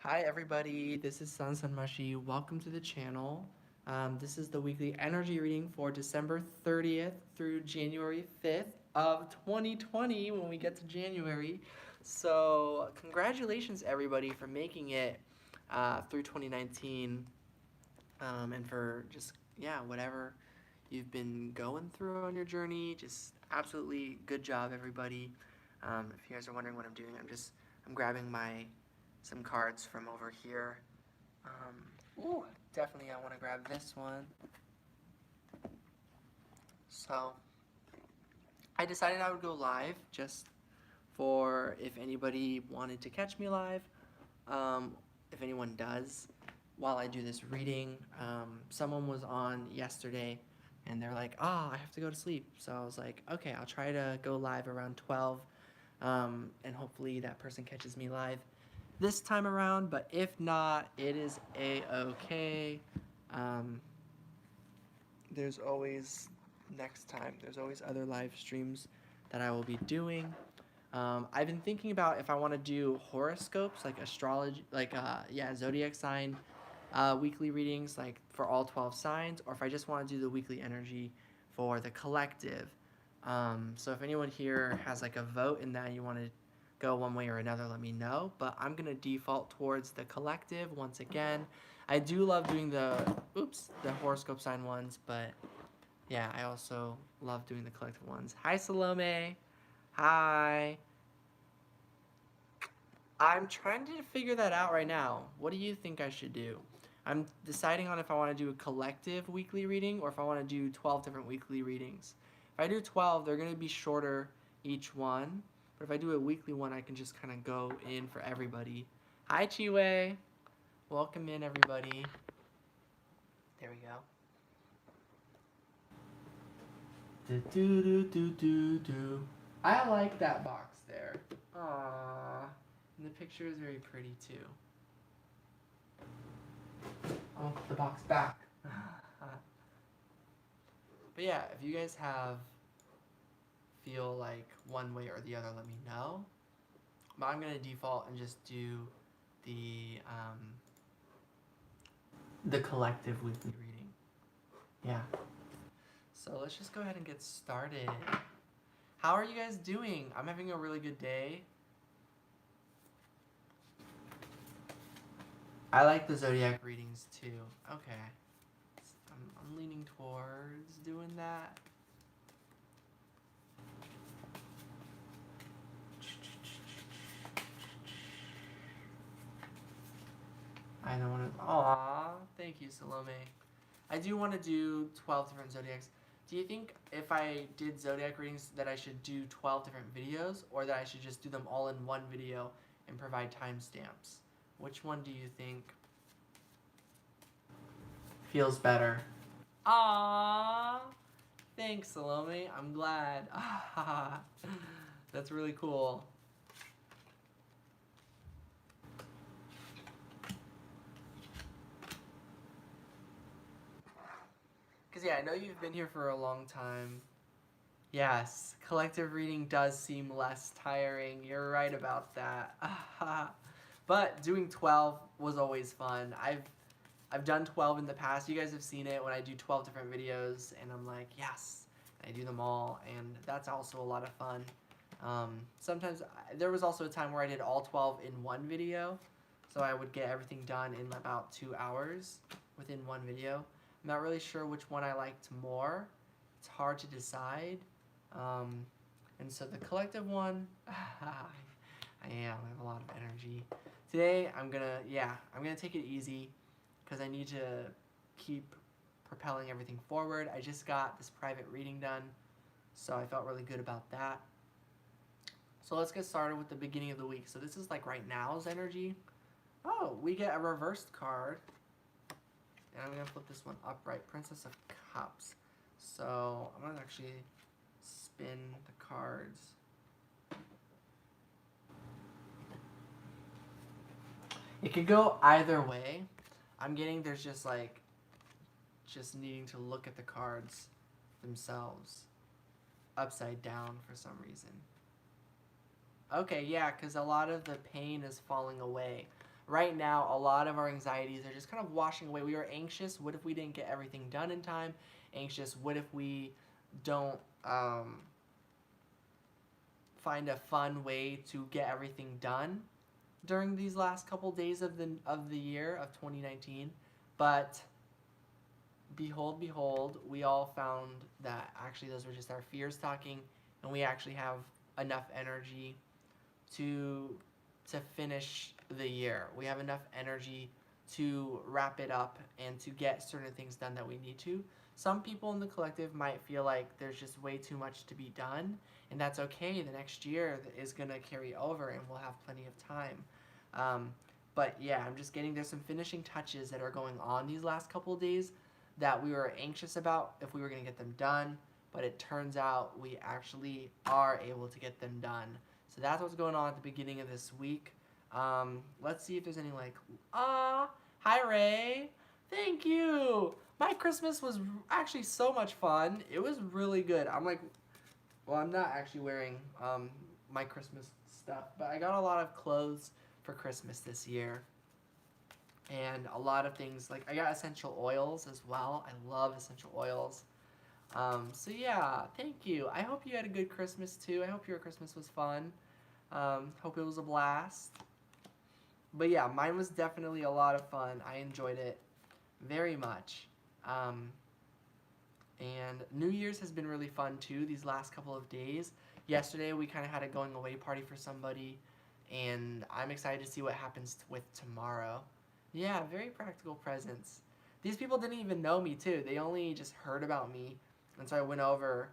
Hi everybody, this is Sanmashi. Welcome to the channel. This is the weekly energy reading for December 30th through January 5th of 2020 when we get to January. So congratulations everybody for making it through 2019 and for just, yeah, whatever you've been going through on your journey. Just absolutely good job everybody. If you guys are wondering what I'm doing, I'm grabbing some cards from over here. Ooh, definitely I want to grab this one. So, I decided I would go live just for if anybody wanted to catch me live. Um, if anyone does, while I do this reading, someone was on yesterday and they're like, oh, I have to go to sleep. So I was like, okay, I'll try to go live around 12 and hopefully that person catches me live this time around, but if not, it is a-okay. Um, there's always next time. There's always other live streams that I will be doing. I've been thinking about if I want to do horoscopes, like astrology, like, zodiac sign weekly readings, like for all 12 signs, or if I just want to do the weekly energy for the collective. So if anyone here has like a vote in that you want to go one way or another, let me know. But I'm going to default towards the collective once again. I do love doing the horoscope sign ones, but yeah, I also love doing the collective ones. Hi, Salome. Hi. I'm trying to figure that out right now. What do you think I should do? I'm deciding on if I want to do a collective weekly reading or if I want to do 12 different weekly readings. If I do 12, they're going to be shorter each one. But if I do a weekly one, I can just kind of go in for everybody. Hi, Chiwe. Welcome in, everybody. There we go. Do do do do do do. I like that box there. Aww. And the picture is very pretty too. I'll put the box back. But yeah, if you guys feel like one way or the other, let me know. But I'm gonna default and just do the collective weekly reading. Yeah. So let's just go ahead and get started. How are you guys doing? I'm having a really good day. I like the zodiac readings too. Okay. I'm leaning towards doing that. I don't want to. Aw, thank you, Salome. I do want to do 12 different zodiacs. Do you think if I did zodiac readings that I should do 12 different videos or that I should just do them all in one video and provide timestamps? Which one do you think feels better? Aww. Thanks, Salome. I'm glad. That's really cool. Because, yeah, I know you've been here for a long time. Yes, collective reading does seem less tiring. You're right about that. But doing 12 was always fun. I've done 12 in the past. You guys have seen it when I do 12 different videos, and I'm like, yes, and I do them all, and that's also a lot of fun. Sometimes, there was also a time where I did all 12 in one video, so I would get everything done in about 2 hours within one video. I'm not really sure which one I liked more. It's hard to decide. And so the collective one, I have a lot of energy. Today, I'm gonna take it easy because I need to keep propelling everything forward. I just got this private reading done, so I felt really good about that. So let's get started with the beginning of the week. So this is like right now's energy. Oh, we get a reversed card. And I'm gonna flip this one upright, Princess of Cups. So I'm gonna actually spin the cards. It could go either way. I'm getting there's just needing to look at the cards themselves upside down for some reason. Okay, yeah, because a lot of the pain is falling away. right now, a lot of our anxieties are just kind of washing away. We were anxious. What if we didn't get everything done in time? Anxious. What if we don't find a fun way to get everything done during these last couple days of the year of 2019? But behold, we all found that actually those were just our fears talking, and we actually have enough energy to finish the year. We have enough energy to wrap it up and to get certain things done that we need to. Some people in the collective might feel like there's just way too much to be done, and that's okay. The next year is going to carry over, and we'll have plenty of time. But yeah, I'm just getting there's some finishing touches that are going on these last couple of days that we were anxious about if we were going to get them done, but it turns out we actually are able to get them done. So that's what's going on at the beginning of this week. Let's see if there's any like, hi Ray, thank you. My Christmas was actually so much fun. It was really good. I'm like, well, I'm not actually wearing my Christmas stuff, but I got a lot of clothes for Christmas this year. And a lot of things, like I got essential oils as well. I love essential oils. So yeah, thank you. I hope you had a good Christmas too. I hope your Christmas was fun. Hope it was a blast. But yeah, mine was definitely a lot of fun. I enjoyed it very much. And New Year's has been really fun too these last couple of days. Yesterday we kind of had a going away party for somebody, and I'm excited to see what happens with tomorrow. Yeah, very practical presents. These people didn't even know me too. They only just heard about me, and so I went over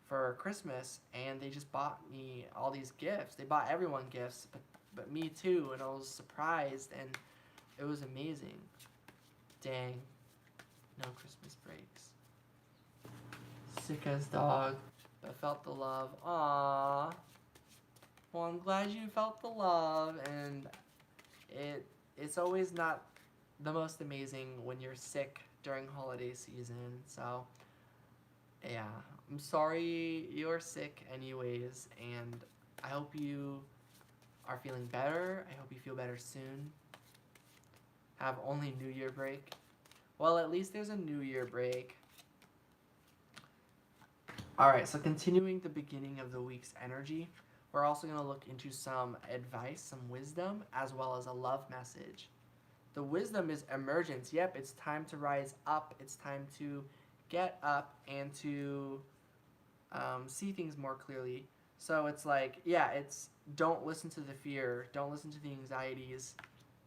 for Christmas, and they just bought me all these gifts. They bought everyone gifts, but me too, and I was surprised, and it was amazing. Dang, no Christmas breaks. Sick as dog, but felt the love. Aww. Well, I'm glad you felt the love, and it's always not the most amazing when you're sick during holiday season. So, yeah, I'm sorry you're sick anyways, and I hope you are feeling better. I hope you feel better soon. Have only New Year break. Well, at least there's a New Year break. Alright, so continuing the beginning of the week's energy, we're also going to look into some advice, some wisdom, as well as a love message. The wisdom is emergence. Yep, it's time to rise up. It's time to get up and to see things more clearly. So it's like, yeah, it's don't listen to the fear. Don't listen to the anxieties.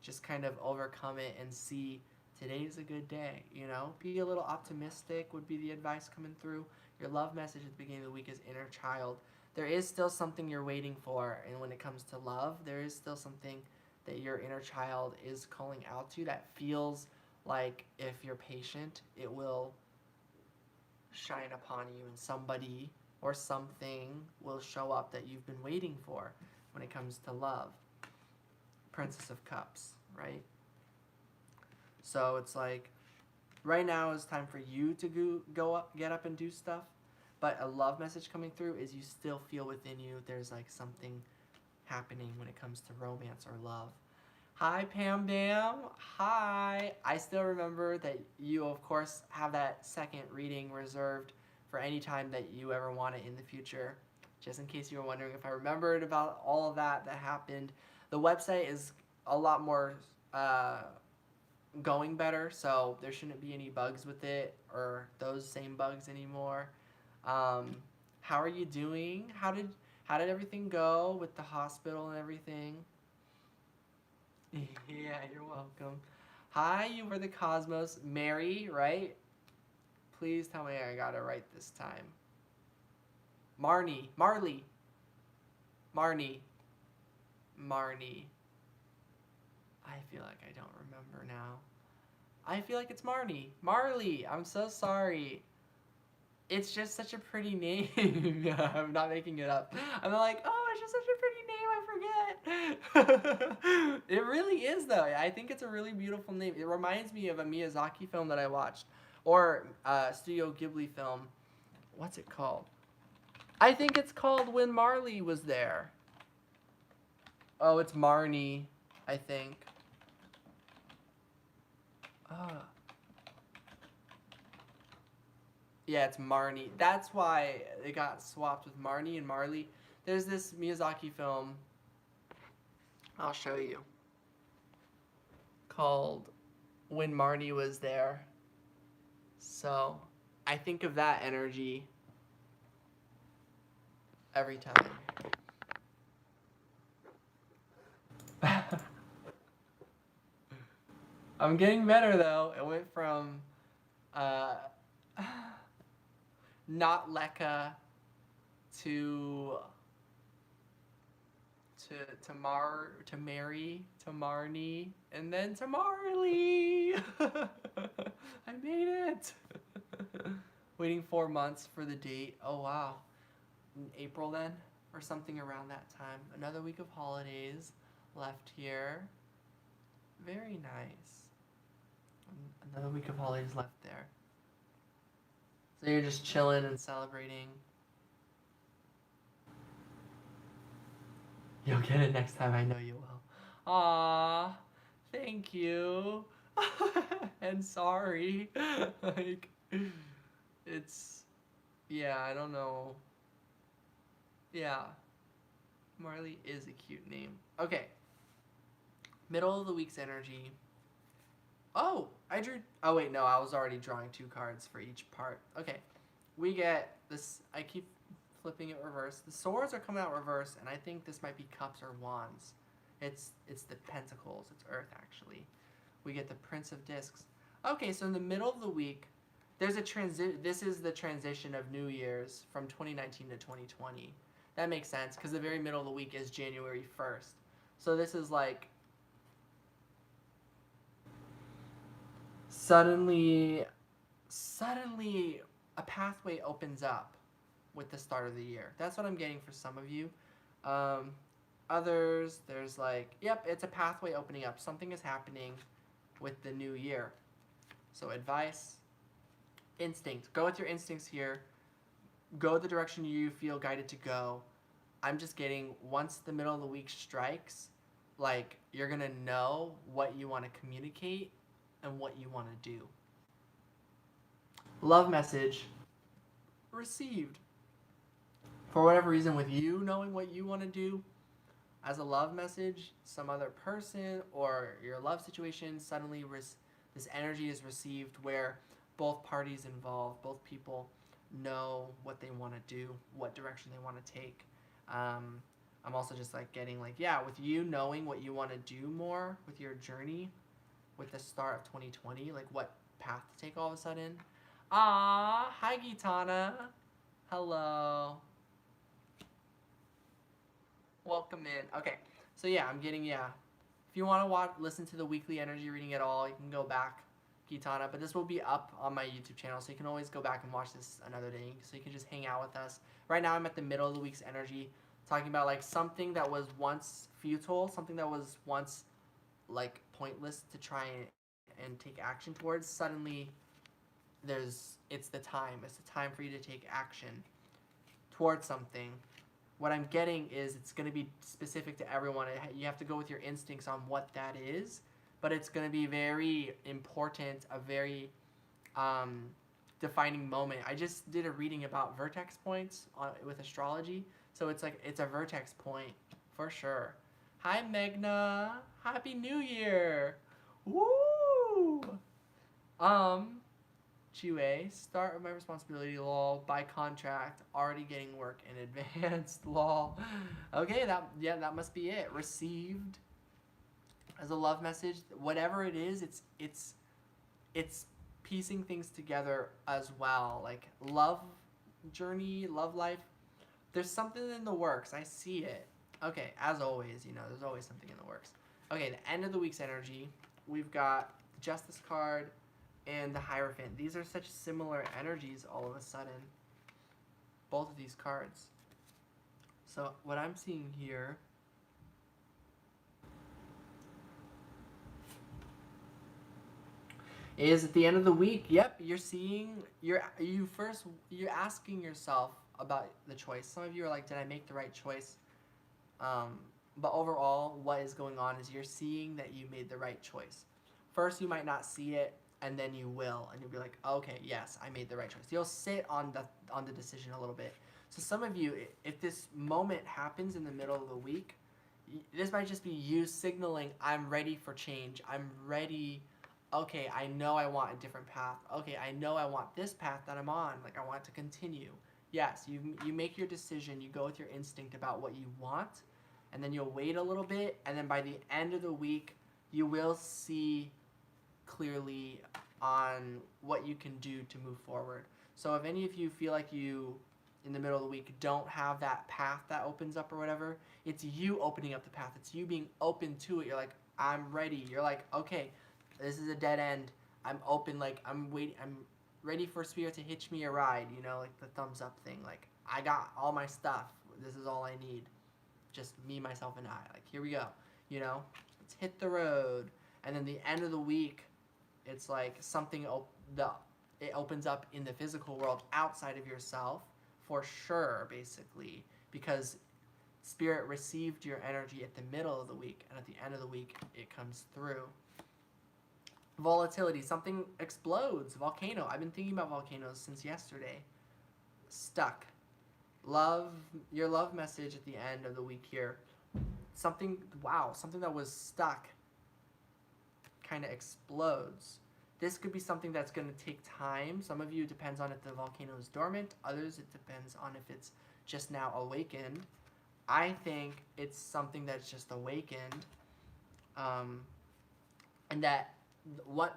Just kind of overcome it and see today's a good day, you know? Be a little optimistic would be the advice coming through. Your love message at the beginning of the week is inner child. There is still something you're waiting for, and when it comes to love, there is still something that your inner child is calling out to that feels like if you're patient, it will shine upon you and somebody or something will show up that you've been waiting for when it comes to love. Princess of Cups, right? So it's like, right now is time for you to go up, get up and do stuff. But a love message coming through is you still feel within you there's like something happening when it comes to romance or love. Hi, Pam Bam. Hi. I still remember that you, of course, have that second reading reserved for any time that you ever want it in the future. Just in case you were wondering if I remembered about all of that happened. The website is a lot more going better, so there shouldn't be any bugs with it or those same bugs anymore. How are you doing? How did everything go with the hospital and everything? Yeah, you're welcome. Hi, you were the Cosmos. Mary, right? Please tell me I got it right this time. Marnie. Marley. Marnie. I feel like I don't remember now. I feel like it's Marnie. Marley. I'm so sorry. It's just such a pretty name. I'm not making it up. I'm like, oh, it's just such a pretty name. I forget. It really is, though. I think it's a really beautiful name. It reminds me of a Miyazaki film that I watched, or a Studio Ghibli film. What's it called? I think it's called When Marley Was There. Oh, it's Marnie, I think. Yeah, it's Marnie. That's why it got swapped with Marnie and Marley. There's this Miyazaki film, I'll show you, called When Marnie Was There. So I think of that energy every time. I'm getting better though. It went from uh, not Lekka to to Mary, to Marnie, and then to Marley. I made it. Waiting 4 months for the date. Oh wow. In April then? Or something around that time. Another week of holidays left here. Very nice. Another week of holidays left there. So you're just chilling and celebrating. You'll get it next time, I know you will. Aww, thank you. And sorry. Like, it's, yeah, I don't know. Yeah, Marley is a cute name. Okay, middle of the week's energy. Oh, I drew, oh wait, no, I was already drawing 2 cards for each part. Okay, we get this, I keep flipping it reverse. The swords are coming out reverse, and I think this might be cups or wands. It's the pentacles. It's earth, actually. We get the Prince of Discs. Okay, so in the middle of the week, there's a this is the transition of New Year's from 2019 to 2020. That makes sense, because the very middle of the week is January 1st. So this is like suddenly a pathway opens up with the start of the year. That's what I'm getting for some of you. Others, there's like, yep, it's a pathway opening up. Something is happening with the new year. So advice, instinct. Go with your instincts here. Go the direction you feel guided to go. I'm just getting, once the middle of the week strikes, like, you're going to know what you want to communicate and what you want to do. Love message received. For whatever reason, with you knowing what you want to do as a love message, some other person or your love situation, suddenly this energy is received where both parties involved, both people know what they want to do, what direction they want to take. I'm also just like getting like, yeah, with you knowing what you want to do more with your journey, with the start of 2020, like what path to take all of a sudden. Ah, hi Gitana. Hello. Welcome in. Okay, so yeah, I'm getting, yeah. If you want to listen to the weekly energy reading at all, you can go back, Gitana. But this will be up on my YouTube channel, so you can always go back and watch this another day. So you can just hang out with us. Right now, I'm at the middle of the week's energy, talking about like something that was once futile, something that was once like pointless to try and take action towards. Suddenly, it's the time. It's the time for you to take action towards something. What I'm getting is it's going to be specific to everyone. You have to go with your instincts on what that is, but it's going to be very important, a very defining moment. I just did a reading about vertex points with astrology, so it's like it's a vertex point for sure. Hi Megna, Happy New Year! Woo! Chue, start of my responsibility, lol, by contract, already getting work in advance, lol. Okay, that must be it. Received as a love message. Whatever it is, it's piecing things together as well. Like love journey, love life. There's something in the works. I see it. Okay, as always, there's always something in the works. Okay, the end of the week's energy. We've got the Justice card and the Hierophant. These are such similar energies all of a sudden. Both of these cards. So what I'm seeing here is at the end of the week, yep, you're asking yourself about the choice. Some of you are like, did I make the right choice? But overall, what is going on is you're seeing that you made the right choice. First, you might not see it, and then you will, and you'll be like, okay, yes, I made the right choice. You'll sit on the decision a little bit. So some of you, if this moment happens in the middle of the week, this might just be you signaling, I'm ready for change. I'm ready. Okay, I know I want a different path. Okay, I know I want this path that I'm on. Like, I want to continue. Yes, you make your decision. You go with your instinct about what you want, and then you'll wait a little bit, and then by the end of the week, you will see clearly on what you can do to move forward. So if any of you feel like you, in the middle of the week, don't have that path that opens up or whatever, it's you opening up the path. It's you being open to it. You're like, I'm ready. You're like, okay, this is a dead end. I'm open. Like, I'm waiting. I'm ready for Spirit to hitch me a ride. You know, like the thumbs up thing. Like, I got all my stuff. This is all I need. Just me, myself, and I. Like, here we go. You know, let's hit the road. And then the end of the week, it's like something it opens up in the physical world outside of yourself for sure, basically, because Spirit received your energy at the middle of the week, and at the end of the week, it comes through. Volatility, something explodes. Volcano. I've been thinking about volcanoes since yesterday. Stuck. Love, your love message at the end of the week here. Something that was stuck kind of explodes. This could be something that's going to take time. Some of you, it depends on if the volcano is dormant. Others, it depends on if it's just now awakened. I think it's something that's just awakened. And that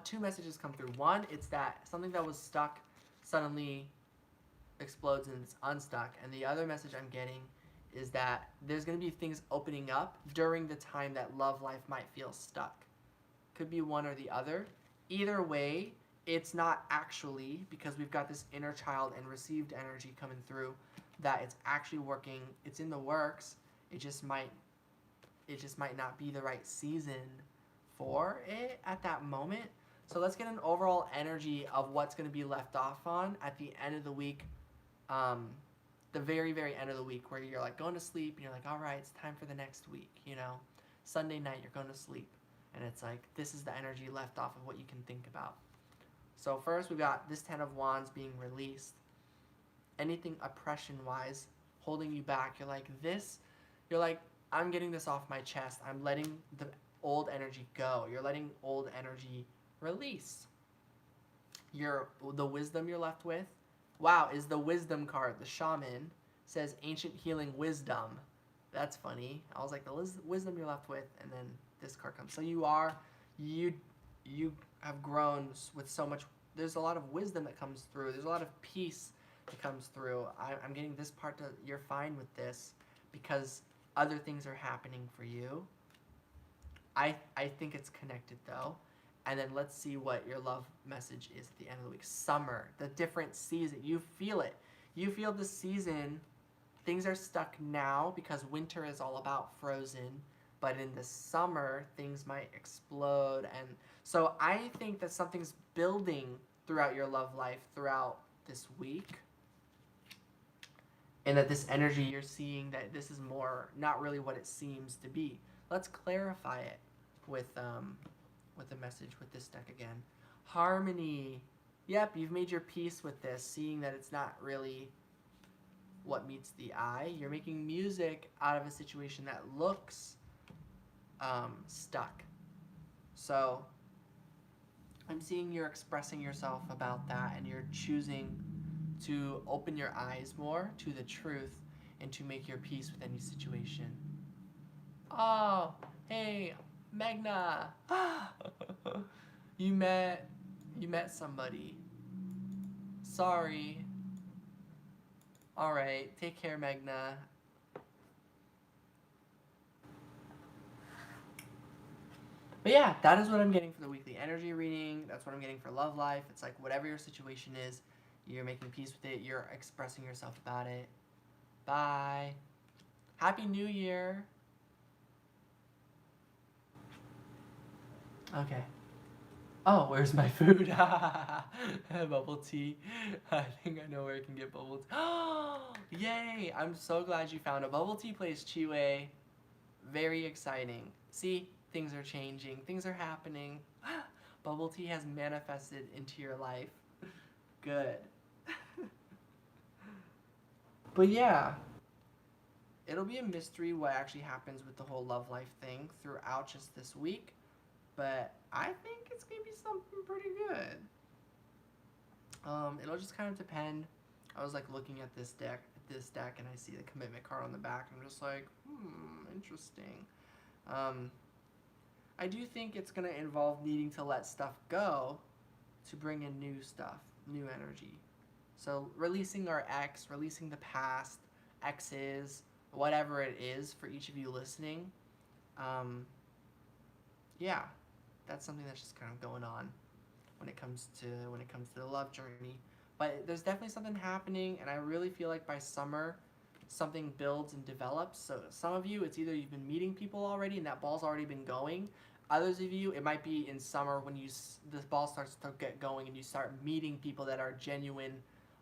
two messages come through. One, it's that something that was stuck suddenly explodes and it's unstuck. And the other message I'm getting is that there's going to be things opening up during the time that love life might feel stuck. Could be one or the other. Either way, it's not actually, because we've got this inner child and received energy coming through, that it's actually working. It's in the works. It just might not be the right season for it at that moment. So let's get an overall energy of what's going to be left off on at the end of the week, the very, very end of the week, where you're like going to sleep and you're like, all right, it's time for the next week, you know. Sunday night, you're going to sleep. And it's like, this is the energy left off of what you can think about. So first, we've got this 10 of Wands being released. Anything oppression-wise, holding you back. You're like, I'm getting this off my chest. I'm letting the old energy go. You're letting old energy release. The wisdom you're left with, is the wisdom card. The shaman says ancient healing wisdom. That's funny. I was like, the wisdom you're left with, and then this card comes. So you have grown with so much. There's a lot of wisdom that comes through. There's a lot of peace that comes through. I'm getting this part to, you're fine with this because other things are happening for you. I think it's connected though. And then let's see what your love message is at the end of the week. Summer, the different season. You feel it. You feel the season. Things are stuck now because winter is all about frozen. But in the summer, things might explode. And so I think that something's building throughout your love life throughout this week. And that this energy you're seeing, that this is more not really what it seems to be. Let's clarify it with the message with this deck again. Harmony. Yep, you've made your peace with this, seeing that it's not really what meets the eye. You're making music out of a situation that looks stuck. So I'm seeing you're expressing yourself about that, and you're choosing to open your eyes more to the truth and to make your peace with any situation. Oh, hey, Magna. You met somebody. Sorry. All right, take care, Magna. But yeah, that is what I'm getting for the weekly energy reading. That's what I'm getting for love life. It's like whatever your situation is, you're making peace with it. You're expressing yourself about it. Bye. Happy New Year. Okay. Oh, where's my food? Bubble tea. I think I know where I can get bubble tea. Oh, yay! I'm so glad you found a bubble tea place, Chiwe. Very exciting. See, things are changing. Things are happening. Bubble tea has manifested into your life. Good. But yeah, it'll be a mystery what actually happens with the whole love life thing throughout just this week. But I think it's gonna be something pretty good. It'll just kind of depend. I was like looking at this deck, and I see the commitment card on the back, and I'm just like, interesting. Um, I do think it's gonna involve needing to let stuff go to bring in new stuff, new energy. So releasing our ex, releasing the past, exes, whatever it is for each of you listening. Um, yeah, that's something that's just kind of going on when it comes to the love journey. But there's definitely something happening, and I really feel like by summer, something builds and develops. So some of you, it's either you've been meeting people already and that ball's already been going. Others of you, it might be in summer when this ball starts to get going and you start meeting people that are genuine,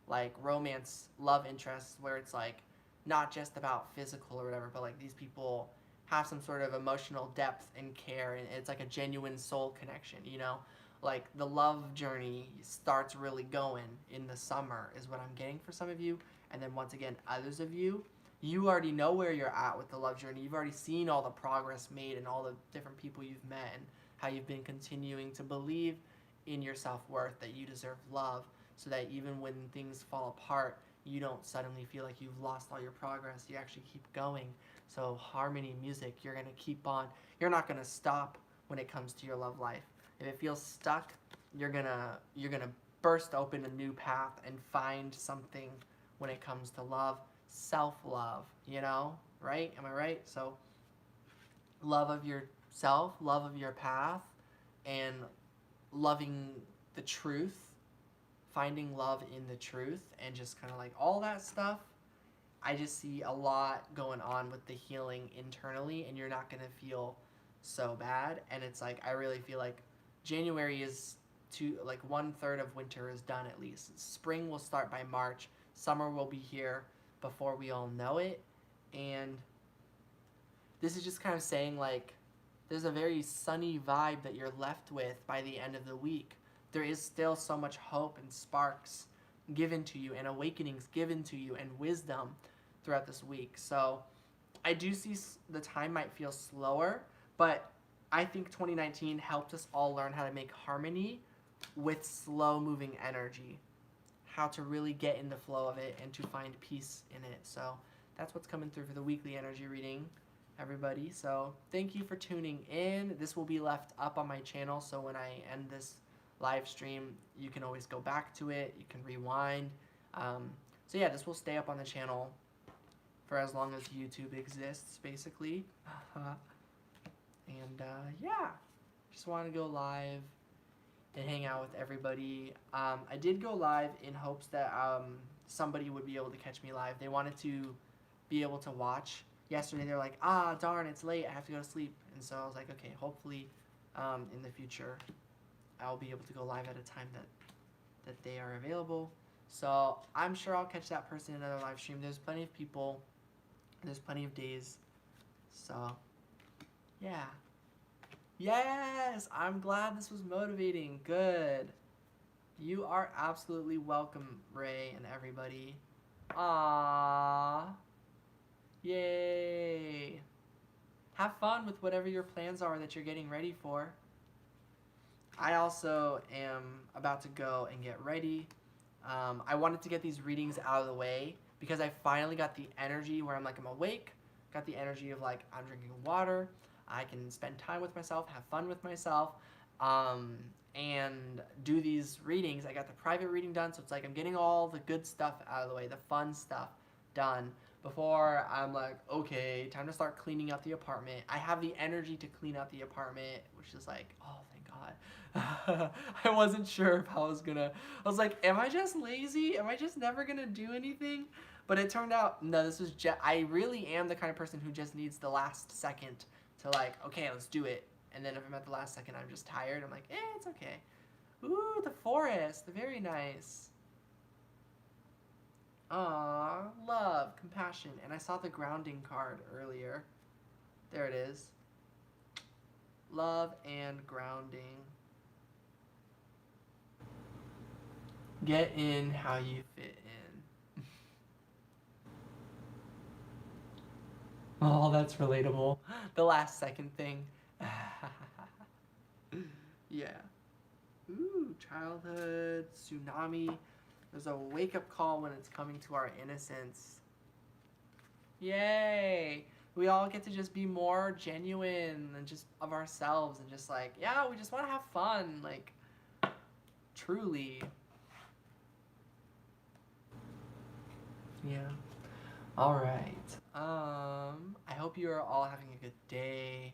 like romance, love interests, where it's like not just about physical or whatever, but like these people have some sort of emotional depth and care, and it's like a genuine soul connection, you know? Like the love journey starts really going in the summer is what I'm getting for some of you. And then once again, others of you, you already know where you're at with the love journey. You've already seen all the progress made and all the different people you've met and how you've been continuing to believe in your self-worth, that you deserve love, so that even when things fall apart, you don't suddenly feel like you've lost all your progress. You actually keep going. So harmony, music, you're going to keep on. You're not going to stop when it comes to your love life. If it feels stuck, you're gonna burst open a new path and find something when it comes to love, self-love, you know, right? Am I right? So love of yourself, love of your path, and loving the truth, finding love in the truth, and just kind of like all that stuff. I just see a lot going on with the healing internally, and you're not gonna feel so bad. And it's like, I really feel like January is like 1/3 of winter is done at least. Spring will start by March. Summer will be here before we all know it. And this is just kind of saying like there's a very sunny vibe that you're left with by the end of the week. There is still so much hope and sparks given to you and awakenings given to you and wisdom throughout this week. So I do see the time might feel slower, but I think 2019 helped us all learn how to make harmony with slow moving energy, how to really get in the flow of it and to find peace in it. So that's what's coming through for the weekly energy reading, everybody. So thank you for tuning in. This will be left up on my channel, so when I end this live stream, you can always go back to it. You can rewind. So yeah, this will stay up on the channel for as long as YouTube exists, basically. And yeah, just want to go live and hang out with everybody. I did go live in hopes that somebody would be able to catch me live. They wanted to be able to watch. Yesterday they're like, darn, it's late, I have to go to sleep. And so I was like, okay, hopefully in the future I'll be able to go live at a time that they are available. So I'm sure I'll catch that person in another live stream. There's plenty of people. There's plenty of days. So yeah. Yes! I'm glad this was motivating. Good. You are absolutely welcome, Ray and everybody. Aww. Yay. Have fun with whatever your plans are that you're getting ready for. I also am about to go and get ready. I wanted to get these readings out of the way because I finally got the energy where I'm like, I'm awake. Got the energy of like, I'm drinking water. I can spend time with myself, have fun with myself, and do these readings. I got the private reading done, so it's like I'm getting all the good stuff out of the way, the fun stuff done, before I'm like, okay, time to start cleaning out the apartment. I have the energy to clean out the apartment, which is like, oh, thank God. I wasn't sure if I was like, am I just lazy? Am I just never gonna do anything? But it turned out, no, this was I really am the kind of person who just needs the last second to like, okay, let's do it. And then if I'm at the last second, I'm just tired. I'm like, it's okay. Ooh, the forest, very nice. Aww, love, compassion. And I saw the grounding card earlier. There it is. Love and grounding. Get in how you fit in. Oh, that's relatable. The last second thing. Yeah. Ooh, childhood, tsunami. There's a wake up call when it's coming to our innocence. Yay! We all get to just be more genuine and just of ourselves and just like, yeah, we just want to have fun. Like, truly. Yeah. All right. I hope you are all having a good day.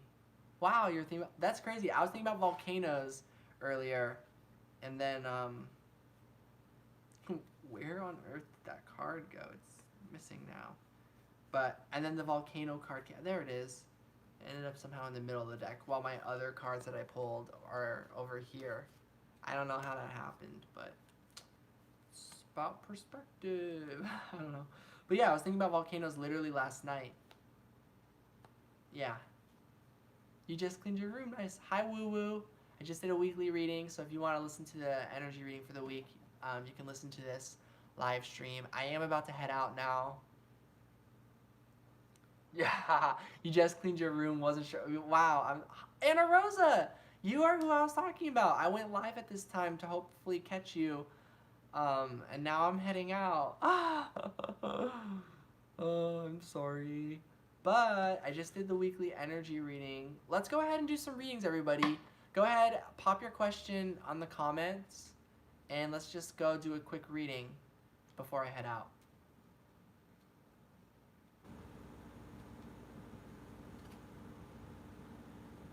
Wow, you're thinking about, that's crazy. I was thinking about volcanoes earlier, and then where on earth did that card go? It's missing now. But and then the volcano card came. There it is. It ended up somehow in the middle of the deck, while my other cards that I pulled are over here. I don't know how that happened, but it's about perspective. I don't know. But yeah, I was thinking about volcanoes literally last night. Yeah. You just cleaned your room. Nice. Hi, woo woo. I just did a weekly reading, so if you want to listen to the energy reading for the week, you can listen to this live stream. I am about to head out now. Yeah, you just cleaned your room. Wasn't sure. Wow. Anna Rosa. You are who I was talking about. I went live at this time to hopefully catch you. And now I'm heading out. Oh, I'm sorry. But I just did the weekly energy reading. Let's go ahead and do some readings, everybody. Go ahead, pop your question on the comments, and let's just go do a quick reading before I head out.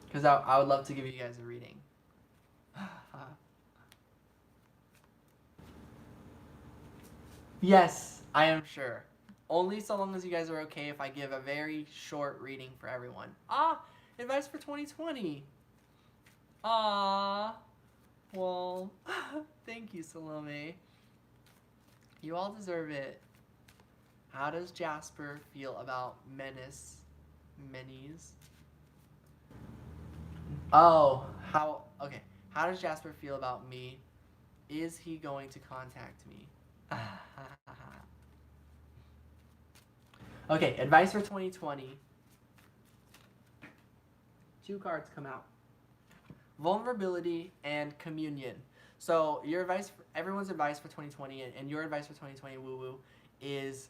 Because I would love to give you guys a reading. Yes, I am sure. Only so long as you guys are okay if I give a very short reading for everyone. Advice for 2020. Well, thank you, Salome. You all deserve it. How does Jasper feel about Menes? Oh, okay. How does Jasper feel about me? Is he going to contact me? Okay, advice for 2020. Two cards come out. Vulnerability and communion. So your advice, everyone's advice for 2020, and your advice for 2020, woo woo, is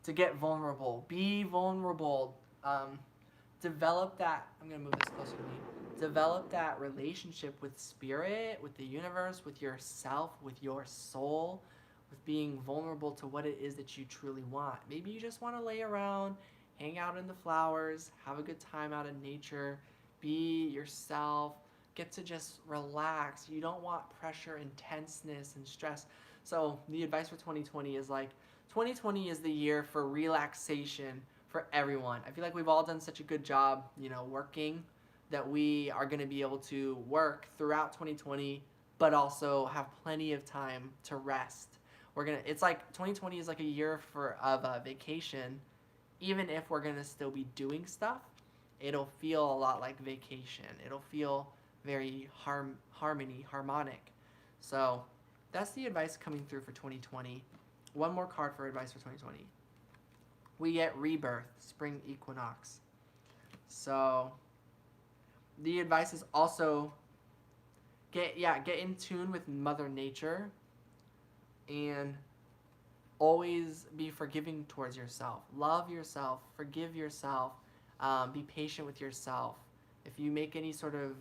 to get vulnerable. Be vulnerable. Develop that. I'm gonna move this closer to me. Develop that relationship with spirit, with the universe, with yourself, with your soul, with being vulnerable to what it is that you truly want. Maybe you just want to lay around, hang out in the flowers, have a good time out in nature, be yourself, get to just relax. You don't want pressure and tenseness and stress. So the advice for 2020 is like, 2020 is the year for relaxation for everyone. I feel like we've all done such a good job, working, that we are going to be able to work throughout 2020, but also have plenty of time to rest. It's like 2020 is like a year of a vacation. Even if we're going to still be doing stuff, it'll feel a lot like vacation. It'll feel very harmonic. So that's the advice coming through for 2020. One more card for advice for 2020. We get rebirth, spring equinox. So the advice is also get in tune with Mother Nature, and always be forgiving towards yourself. Love yourself, forgive yourself, be patient with yourself. If you make any sort of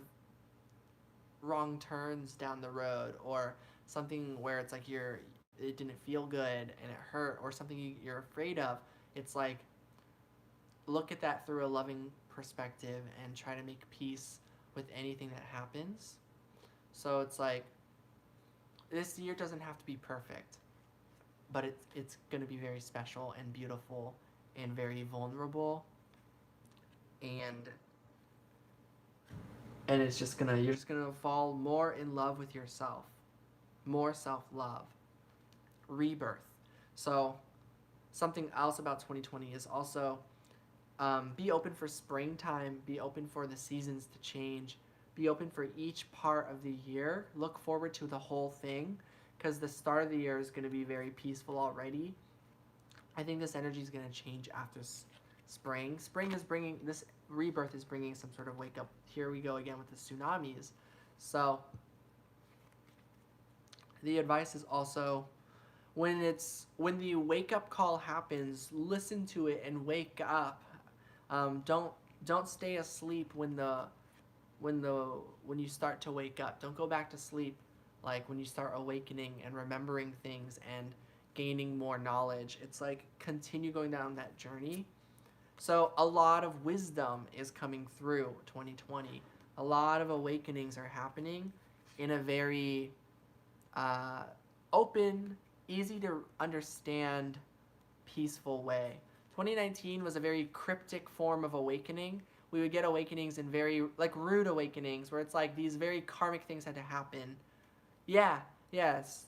wrong turns down the road, or something where it's like it didn't feel good and it hurt, or something you're afraid of, it's like, look at that through a loving perspective and try to make peace with anything that happens. So it's like, this year doesn't have to be perfect, but it's going to be very special and beautiful and very vulnerable, and you're just gonna fall more in love with yourself, more self-love, rebirth. So something else about 2020 is also, be open for springtime, be open for the seasons to change, be open for each part of the year, look forward to the whole thing, because the start of the year is going to be very peaceful already. I think this energy is going to change after spring. Spring is bringing, this rebirth is bringing some sort of wake up. Here we go again with the tsunamis. So the advice is also, when the wake up call happens, listen to it and wake up. Don't stay asleep when you start to wake up. Don't go back to sleep, like when you start awakening and remembering things and gaining more knowledge. It's like continue going down that journey. So a lot of wisdom is coming through 2020. A lot of awakenings are happening in a very open, easy to understand, peaceful way. 2019 was a very cryptic form of awakening. We would get awakenings in very, like, rude awakenings where it's like these very karmic things had to happen. Yeah,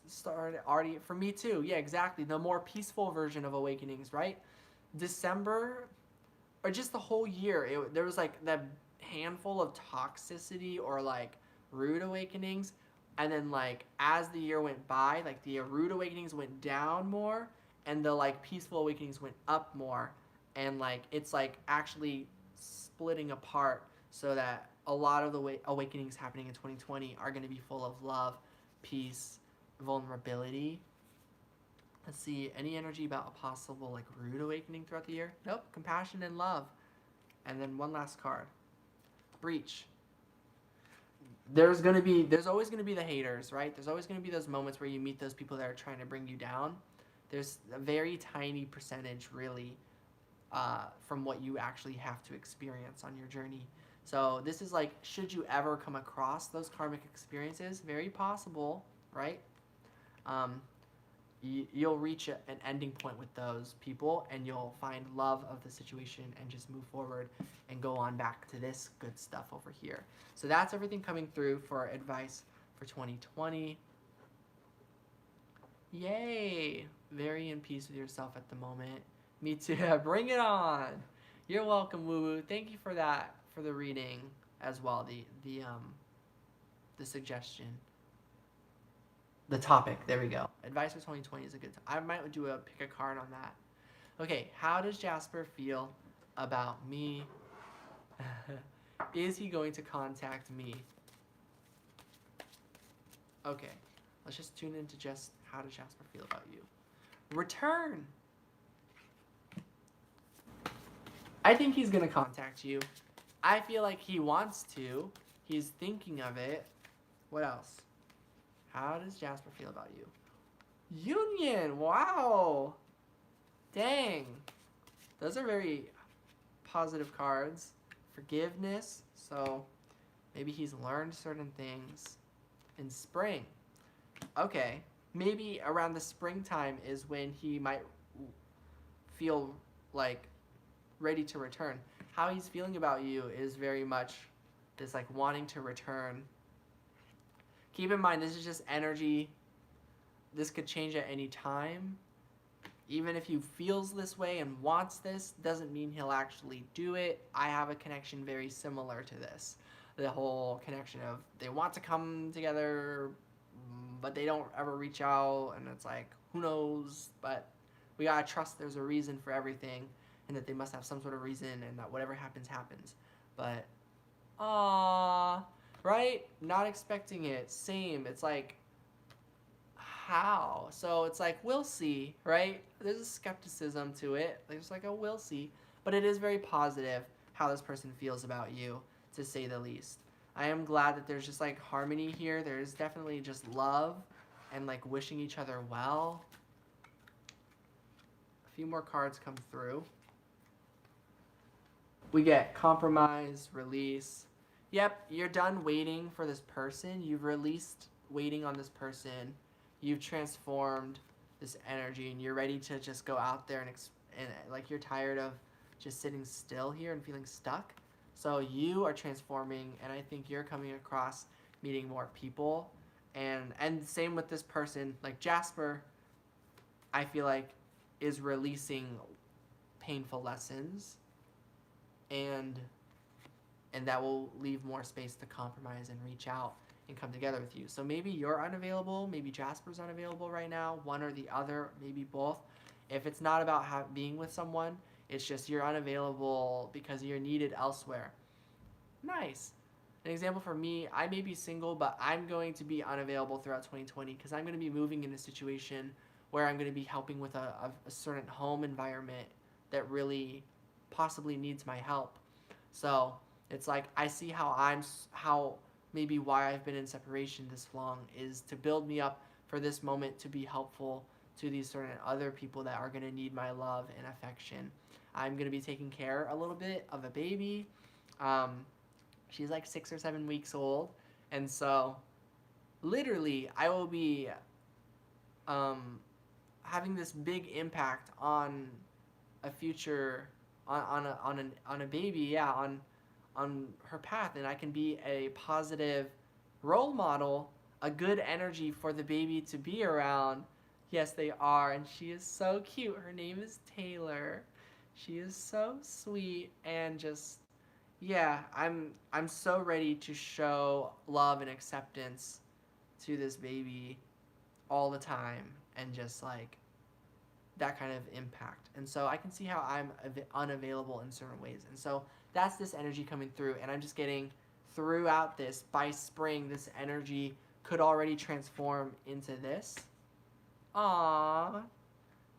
started already for me too. Yeah, exactly. The more peaceful version of awakenings, right? December, or just the whole year, there was like that handful of toxicity or like rude awakenings, and then like as the year went by, like the rude awakenings went down more, and the like peaceful awakenings went up more, and like it's like actually splitting apart, so that a lot of the awakenings happening in 2020 are going to be full of love, peace, vulnerability. Let's see, any energy about a possible like rude awakening throughout the year? Nope, compassion and love. And then one last card, breach. There's always gonna be the haters, right? There's always gonna be those moments where you meet those people that are trying to bring you down. There's a very tiny percentage, really, from what you actually have to experience on your journey. So this is like, should you ever come across those karmic experiences, very possible, right? You'll reach an ending point with those people, and you'll find love of the situation and just move forward and go on back to this good stuff over here. So that's everything coming through for advice for 2020. Yay! Very in peace with yourself at the moment. Me too. Bring it on. You're welcome, Woo Woo. Thank you for that, for the reading as well. The suggestion. The topic. There we go. Advice for 2020 is a good time. I might do pick a card on that. Okay, how does Jasper feel about me? Is he going to contact me? Okay, let's just tune into just how does Jasper feel about you. Return. I think he's gonna contact you. I feel like he wants to. He's thinking of it. What else? How does Jasper feel about you? Union. Wow. Dang. Those are very positive cards. Forgiveness. So maybe he's learned certain things. In spring. Okay. Maybe around the springtime is when he might feel like ready to return. How he's feeling about you is very much this like wanting to return. Keep in mind, this is just energy. This could change at any time. Even if he feels this way and wants this, doesn't mean he'll actually do it. I have a connection very similar to this. The whole connection of they want to come together, but they don't ever reach out, and it's like, who knows? But we gotta trust there's a reason for everything, and that they must have some sort of reason, and that whatever happens, happens. But, right? Not expecting it. Same. It's like, how? So it's like, we'll see, right? There's a skepticism to it. There's like a we'll see. But it is very positive how this person feels about you, to say the least. I am glad that there's just like harmony here. There's definitely just love and like wishing each other well. A few more cards come through. We get compromise, release. Yep, you're done waiting for this person. You've released waiting on this person. You've transformed this energy, and you're ready to just go out there and like you're tired of just sitting still here and feeling stuck. So you are transforming, and I think you're coming across meeting more people, and same with this person. Like Jasper, I feel like is releasing painful lessons, and that will leave more space to compromise and reach out and come together with you. So maybe you're unavailable, maybe Jasper's unavailable right now, one or the other, maybe both. If it's not about being with someone, it's just you're unavailable because you're needed elsewhere. Nice. An example for me, I may be single, but I'm going to be unavailable throughout 2020 because I'm going to be moving in a situation where I'm going to be helping with a certain home environment that really possibly needs my help. So it's like I see how maybe why I've been in separation this long is to build me up for this moment to be helpful to these certain other people that are going to need my love and affection. I'm going to be taking care a little bit of a baby. She's like 6 or 7 weeks old, and so literally I will be having this big impact on a future on a baby, yeah, on her path, and I can be a positive role model, a good energy for the baby to be around. Yes, they are, and she is so cute. Her name is Taylor. She is so sweet and just yeah, I'm so ready to show love and acceptance to this baby all the time and just like that kind of impact. And so I can see how I'm unavailable in certain ways. And so that's this energy coming through, and I'm just getting throughout this by spring this energy could already transform into this. Aww.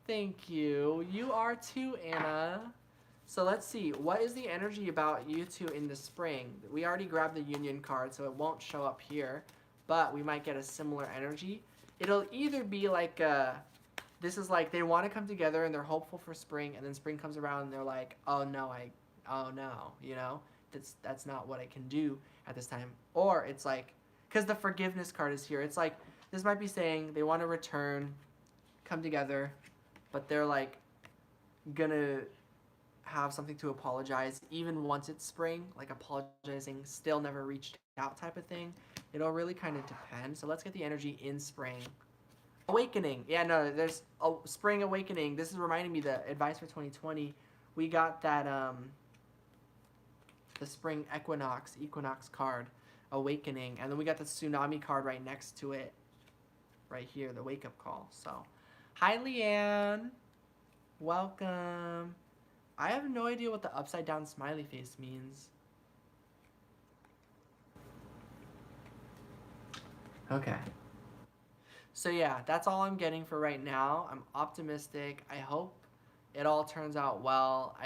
Thank you. You are too, Anna. So let's see, what is the energy about you two in the spring? We already grabbed the union card, so it won't show up here, but we might get a similar energy. It'll either be like, this is like they want to come together and they're hopeful for spring, and then spring comes around and they're like, oh no, you know? That's not what I can do at this time. Or it's like, because the forgiveness card is here, it's like, this might be saying they want to return, come together, but they're like, gonna have something to apologize even once it's spring, like apologizing still never reached out type of thing. It'll really kind of depend. So let's get the energy in spring. Awakening. Yeah, no, there's a spring awakening. This is reminding me the advice for 2020. We got that the spring equinox card, awakening, and then we got the tsunami card right next to it right here, the wake up call. So hi Leanne, welcome. I have no idea what the upside down smiley face means. Okay. So yeah, that's all I'm getting for right now. I'm optimistic. I hope it all turns out well.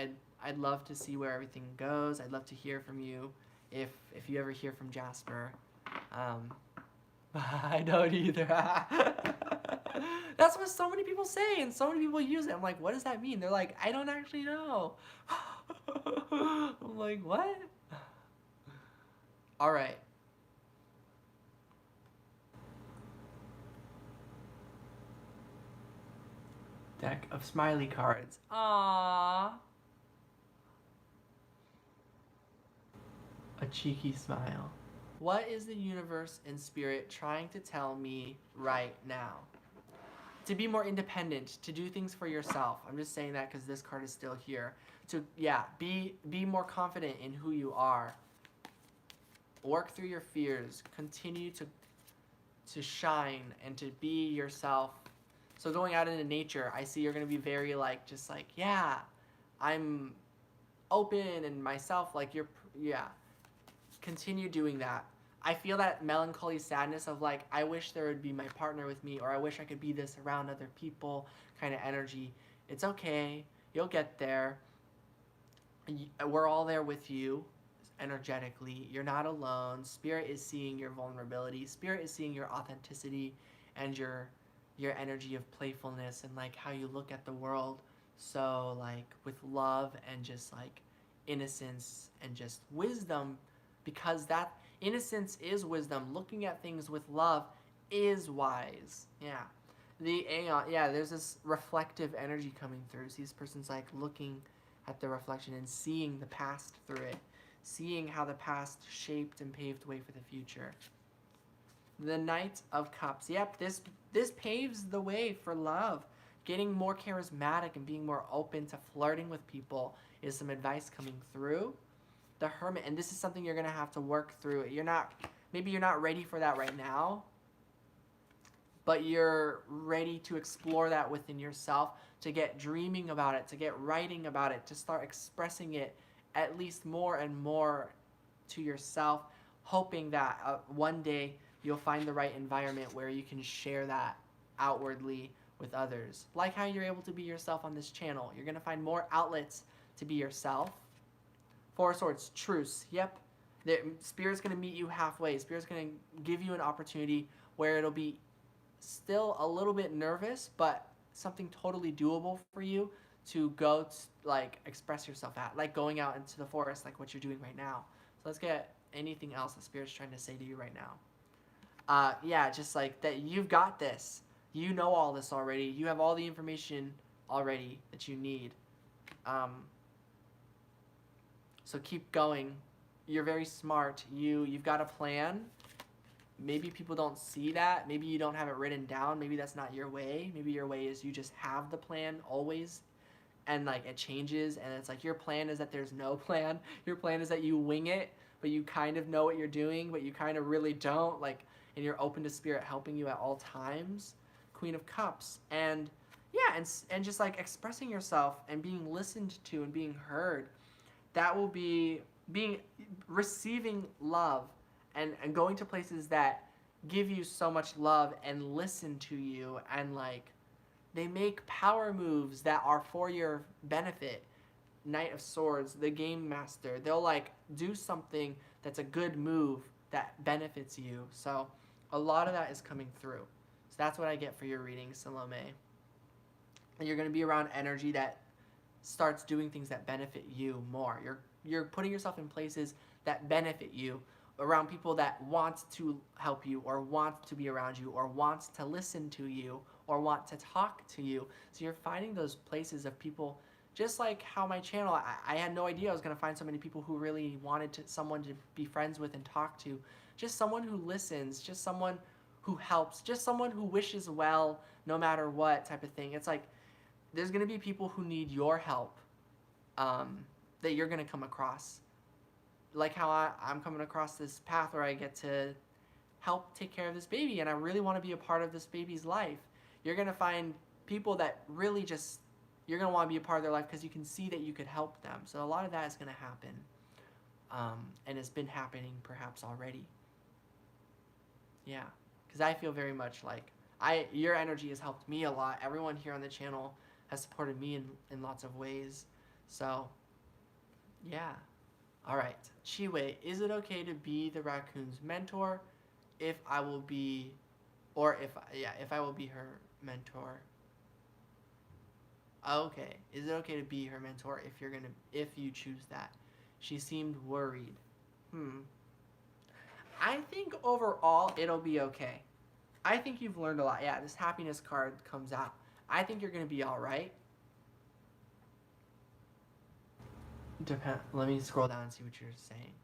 I'd love to see where everything goes. I'd love to hear from you if you ever hear from Jasper. I don't either. That's what so many people say and so many people use it. I'm like, what does that mean? They're like, I don't actually know. I'm like, what? All right. Deck of smiley cards. Aww. A cheeky smile. What is the universe and spirit trying to tell me right now? To be more independent, to do things for yourself. I'm just saying that because this card is still here. To, yeah, be more confident in who you are. Work through your fears. Continue to shine and to be yourself. So going out into nature, I see you're going to be very like, just like, yeah, I'm open and myself, like yeah. Continue doing that. I feel that melancholy sadness of like, I wish there would be my partner with me, or I wish I could be this around other people kind of energy. It's okay. You'll get there. We're all there with you energetically. You're not alone. Spirit is seeing your vulnerability. Spirit is seeing your authenticity and your energy of playfulness and like how you look at the world. So like with love and just like innocence and just wisdom, because that innocence is wisdom. Looking at things with love is wise. Yeah. The Aeon, yeah, there's this reflective energy coming through. So this person's like looking at the reflection and seeing the past through it. Seeing how the past shaped and paved way for the future. The Knight of Cups. Yep, this paves the way for love. Getting more charismatic and being more open to flirting with people is some advice coming through. The Hermit, and this is something you're going to have to work through. You're not maybe you're not ready for that right now, but you're ready to explore that within yourself, to get dreaming about it, to get writing about it, to start expressing it at least more and more to yourself, hoping that one day you'll find the right environment where you can share that outwardly with others. Like how you're able to be yourself on this channel. You're going to find more outlets to be yourself. Four of Swords, truce. Yep. Spirit's going to meet you halfway. Spirit's going to give you an opportunity where it'll be still a little bit nervous, but something totally doable for you to go like express yourself at, like going out into the forest, like what you're doing right now. So let's get anything else that Spirit's trying to say to you right now. Yeah, just like that you've got this. You know all this already. You have all the information already that you need. So keep going. You're very smart. You've got a plan. Maybe people don't see that. Maybe you don't have it written down. Maybe that's not your way. Maybe your way is you just have the plan always, and like it changes, and it's like your plan is that there's no plan. Your plan is that you wing it, but you kind of know what you're doing, but you kind of really don't, like, and you're open to Spirit helping you at all times. Queen of Cups. And yeah, and just like expressing yourself and being listened to and being heard. That will be receiving love and going to places that give you so much love and listen to you, and like they make power moves that are for your benefit. Knight of Swords, the game master, they'll like do something that's a good move that benefits you. So a lot of that is coming through. So that's what I get for your reading, Salome. And you're going to be around energy that starts doing things that benefit you more. You're putting yourself in places that benefit you, around people that want to help you or want to be around you or want to listen to you or want to talk to you. So you're finding those places of people, just like how my channel, I had no idea I was going to find so many people who really wanted someone to be friends with and talk to. Just someone who listens, just someone who helps, just someone who wishes well no matter what type of thing. It's like there's going to be people who need your help that you're going to come across. Like how I'm coming across this path where I get to help take care of this baby, and I really want to be a part of this baby's life. You're going to find people that really just, you're going to want to be a part of their life because you can see that you could help them. So a lot of that is going to happen, and it's been happening perhaps already. Yeah, because I feel very much like your energy has helped me a lot. Everyone here on the channel has supported me in lots of ways. So, yeah. All right, Chiwei, is it okay to be the raccoon's mentor if I will be, or if I will be her mentor? Okay, is it okay to be her mentor if you choose that? She seemed worried. I think overall it'll be okay. I think you've learned a lot. Yeah, this happiness card comes out. I think you're gonna be all right. Let me scroll down and see what you're saying.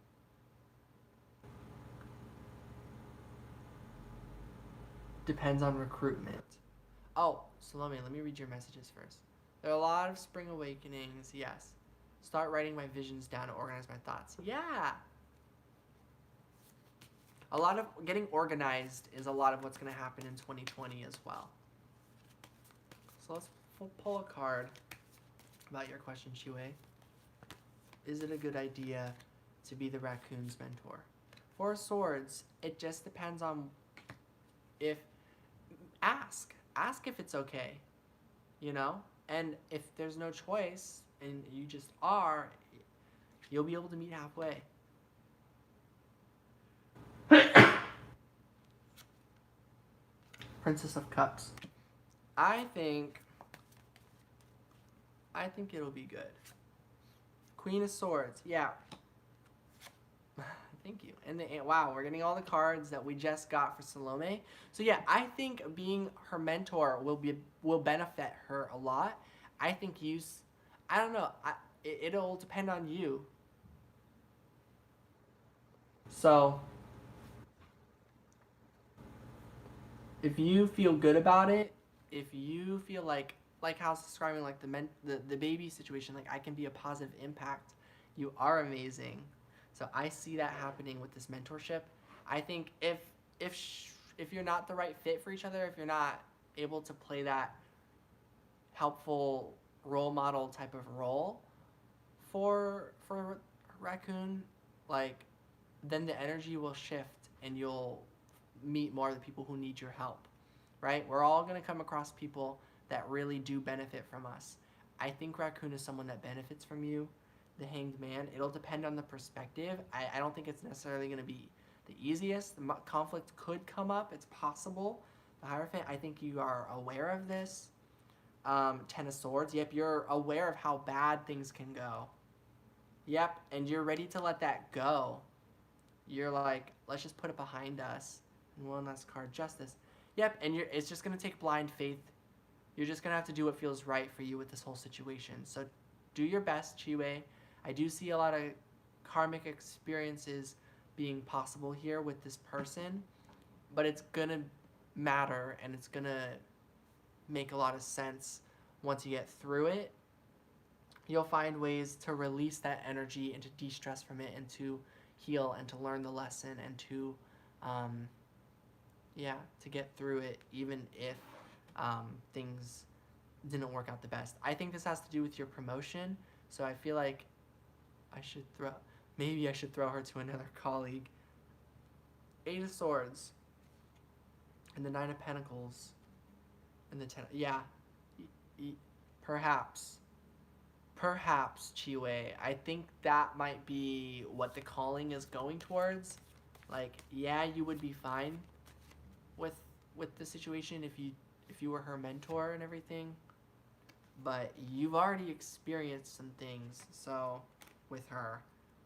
Depends on recruitment. Oh, Salome, let me read your messages first. There are a lot of spring awakenings, yes. Start writing my visions down to organize my thoughts. Yeah. A lot of getting organized is a lot of what's going to happen in 2020 as well. So let's pull a card about your question, Chiwei. Is it a good idea to be the raccoon's mentor? Four of Swords, it just depends on if, ask if it's okay, you know? And if there's no choice and you just are, you'll be able to meet halfway. Princess of Cups. I think it'll be good. Queen of Swords, yeah. Thank you. And wow, we're getting all the cards that we just got for Salome. So yeah, I think being her mentor will benefit her a lot. I think I don't know. It'll depend on you. So if you feel good about it, if you feel like how I was describing like the baby situation, like I can be a positive impact, you are amazing. So I see that happening with this mentorship, I think if you're not the right fit for each other, if you're not able to play that helpful role model type of role for raccoon, like, then the energy will shift and you'll meet more of the people who need your help, right? We're all going to come across people that really do benefit from us. I think raccoon is someone that benefits from you. The hanged man, it'll depend on the perspective. I don't think it's necessarily going to be the easiest. The conflict could come up. It's possible. The Hierophant, I think you are aware of this. Ten of Swords, yep, you're aware of how bad things can go. Yep, and you're ready to let that go. You're like, let's just put it behind us. And one last card, Justice. Yep, and it's just going to take blind faith. You're just going to have to do what feels right for you with this whole situation. So do your best, Chiwe. I do see a lot of karmic experiences being possible here with this person, but it's going to matter and it's going to make a lot of sense once you get through it. You'll find ways to release that energy and to de-stress from it and to heal and to learn the lesson and to to get through it, even if things didn't work out the best. I think this has to do with your promotion, so I feel like maybe I should throw her to another colleague. Eight of Swords and the Nine of Pentacles and the 10. Yeah, perhaps, Chiwe. I think that might be what the calling is going towards. Like, yeah, you would be fine with the situation if you were her mentor and everything, but you've already experienced some things, so with her.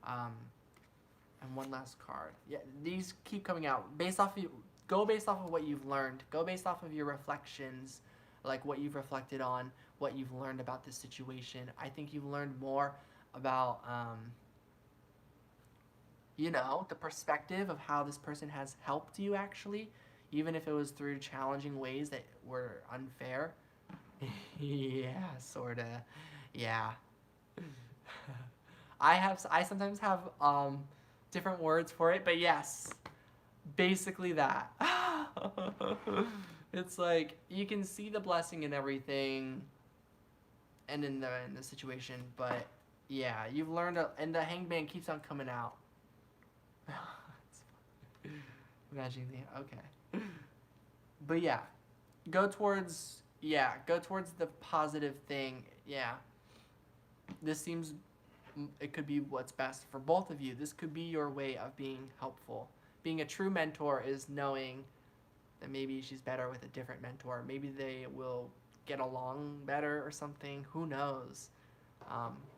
And one last card. Yeah, these keep coming out go based off of what you've learned. Go based off of your reflections, like what you've reflected on, what you've learned about this situation. I think you've learned more about the perspective of how this person has helped you, actually, even if it was through challenging ways that were unfair. Yeah, sorta. Yeah. I sometimes have different words for it, but yes, basically that. It's like you can see the blessing in everything and in the situation, but yeah, you've learned and the Hanged Man keeps on coming out. Imagining okay. But yeah, go towards the positive thing. Yeah. It could be what's best for both of you. This could be your way of being helpful. Being a true mentor is knowing that maybe she's better with a different mentor. Maybe they will get along better or something. Who knows?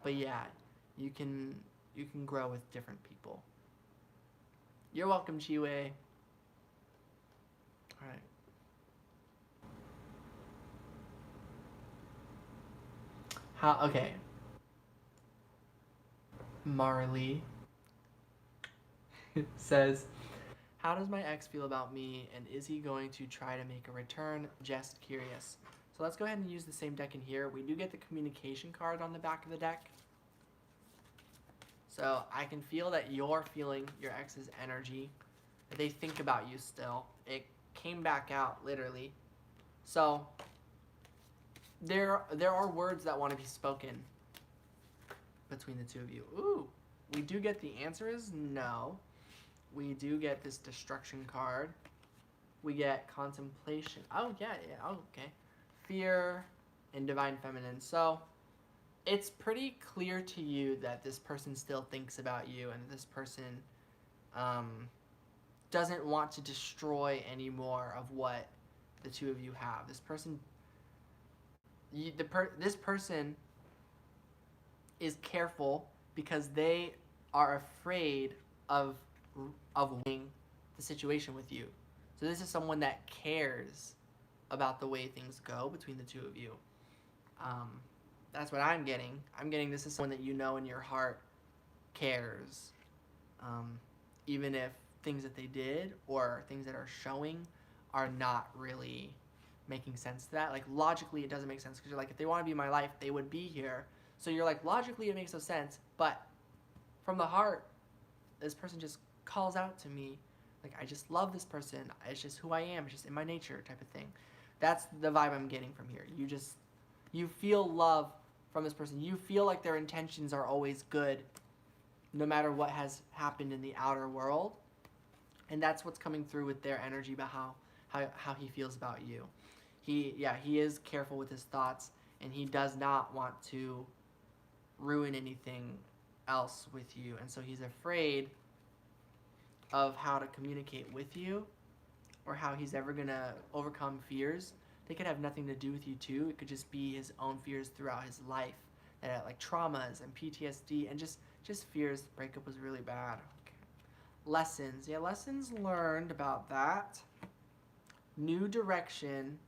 But yeah, you can grow with different people. You're welcome, Chiwe. All right. Okay. Marley says, how does my ex feel about me, and is he going to try to make a return? Just curious. So let's go ahead and use the same deck in here. We do get the communication card on the back of the deck. So I can feel that you're feeling your ex's energy. They think about you still. It came back out, literally. So there are words that want to be spoken between the two of you. Ooh, we do get the answer is no. We do get this destruction card. We get contemplation. Oh, yeah, okay. Fear and divine feminine. So it's pretty clear to you that this person still thinks about you and this person doesn't want to destroy any more of what the two of you have. This person, this person is careful because they are afraid of winning the situation with you. So this is someone that cares about the way things go between the two of you. That's what I'm getting. I'm getting this is someone that you know in your heart cares. Even if things that they did or things that are showing are not really making sense to that. Like, logically, it doesn't make sense because you're like, if they want to be in my life, they would be here. So you're like, logically, it makes no sense. But from the heart, this person just calls out to me Like, I just love this person. It's just who I am. It's just in my nature type of thing. That's the vibe I'm getting from here. You feel love from this person. You feel like their intentions are always good no matter what has happened in the outer world. And that's what's coming through with their energy about how he feels about you. He is careful with his thoughts, and he does not want to ruin anything else with you. And so he's afraid of how to communicate with you or how he's ever going to overcome fears. They could have nothing to do with you too. It could just be his own fears throughout his life, like traumas and PTSD and just fears. The breakup was really bad. Okay. Lessons. Yeah, lessons learned about that. New direction,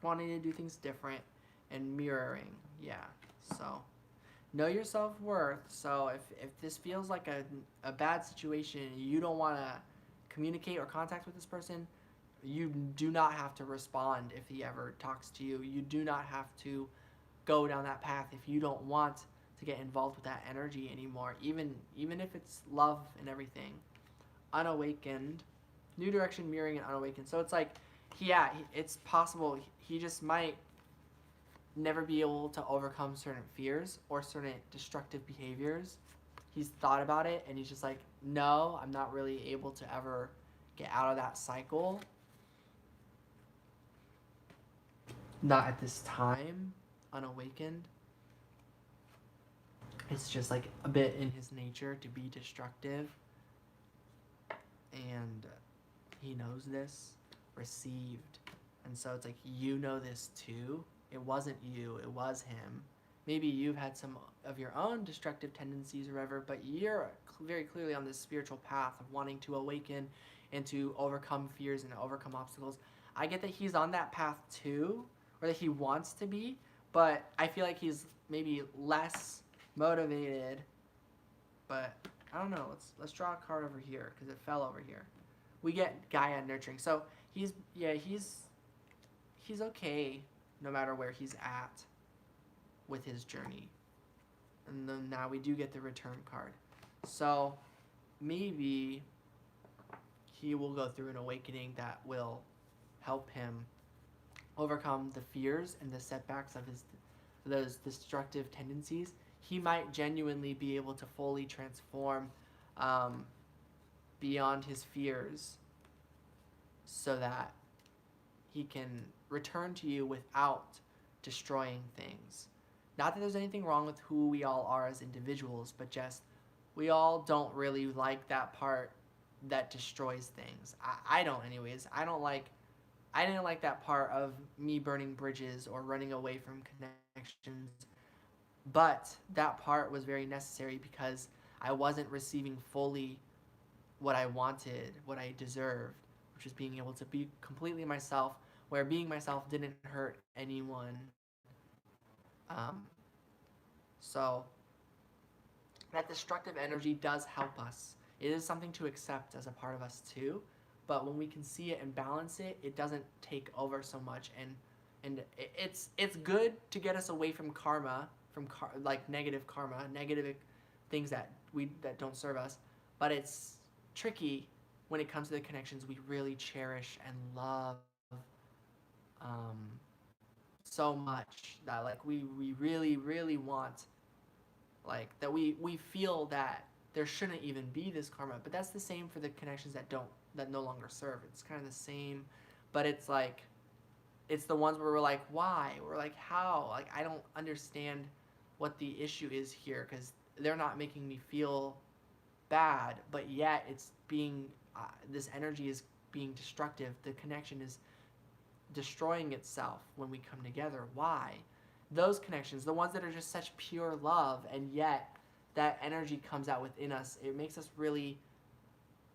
wanting to do things different, and mirroring. Yeah, so know your self-worth. So if this feels like a bad situation and you don't want to communicate or contact with this person, you do not have to respond if he ever talks to you. You do not have to go down that path if you don't want to get involved with that energy anymore, even if it's love and everything. Unawakened, new direction, mirroring, and unawakened. So it's like, yeah, it's possible he just might never be able to overcome certain fears or certain destructive behaviors. He's thought about it and he's just like, no, I'm not really able to ever get out of that cycle. Not at this time. Unawakened. It's just like a bit in his nature to be destructive. And he knows this. Received. And so it's like, you know this too. It wasn't you, it was him. Maybe you've had some of your own destructive tendencies or whatever, but you're very clearly on this spiritual path of wanting to awaken and to overcome fears and overcome obstacles. I get that he's on that path too, or that he wants to be, but I feel like he's maybe less motivated. But I don't know. Let's draw a card over here because it fell over here. We get Gaia nurturing. So he's okay no matter where he's at with his journey. And then now we do get the return card. So maybe he will go through an awakening that will help him overcome the fears and the setbacks of those destructive tendencies. He might genuinely be able to fully transform beyond his fears so that he can return to you without destroying things. Not that there's anything wrong with who we all are as individuals, but just we all don't really like that part that destroys things. I don't anyways. I didn't like that part of me burning bridges or running away from connections. But that part was very necessary because I wasn't receiving fully what I wanted, what I deserved, which is being able to be completely myself, where being myself didn't hurt anyone. So that destructive energy does help us. It is something to accept as a part of us too. But when we can see it and balance it, it doesn't take over so much, and it's good to get us away from karma, like negative karma, negative things that don't serve us. But it's tricky when it comes to the connections we really cherish and love so much, that like we really want, like that we feel that there shouldn't even be this karma. But that's the same for the connections that no longer serve. It's kind of the same, but it's like, it's the ones where we're like, why? We're like, how? Like, I don't understand what the issue is here because they're not making me feel bad, but yet it's being, this energy is being destructive. The connection is destroying itself when we come together. Why? Those connections, the ones that are just such pure love, and yet that energy comes out within us. It makes us really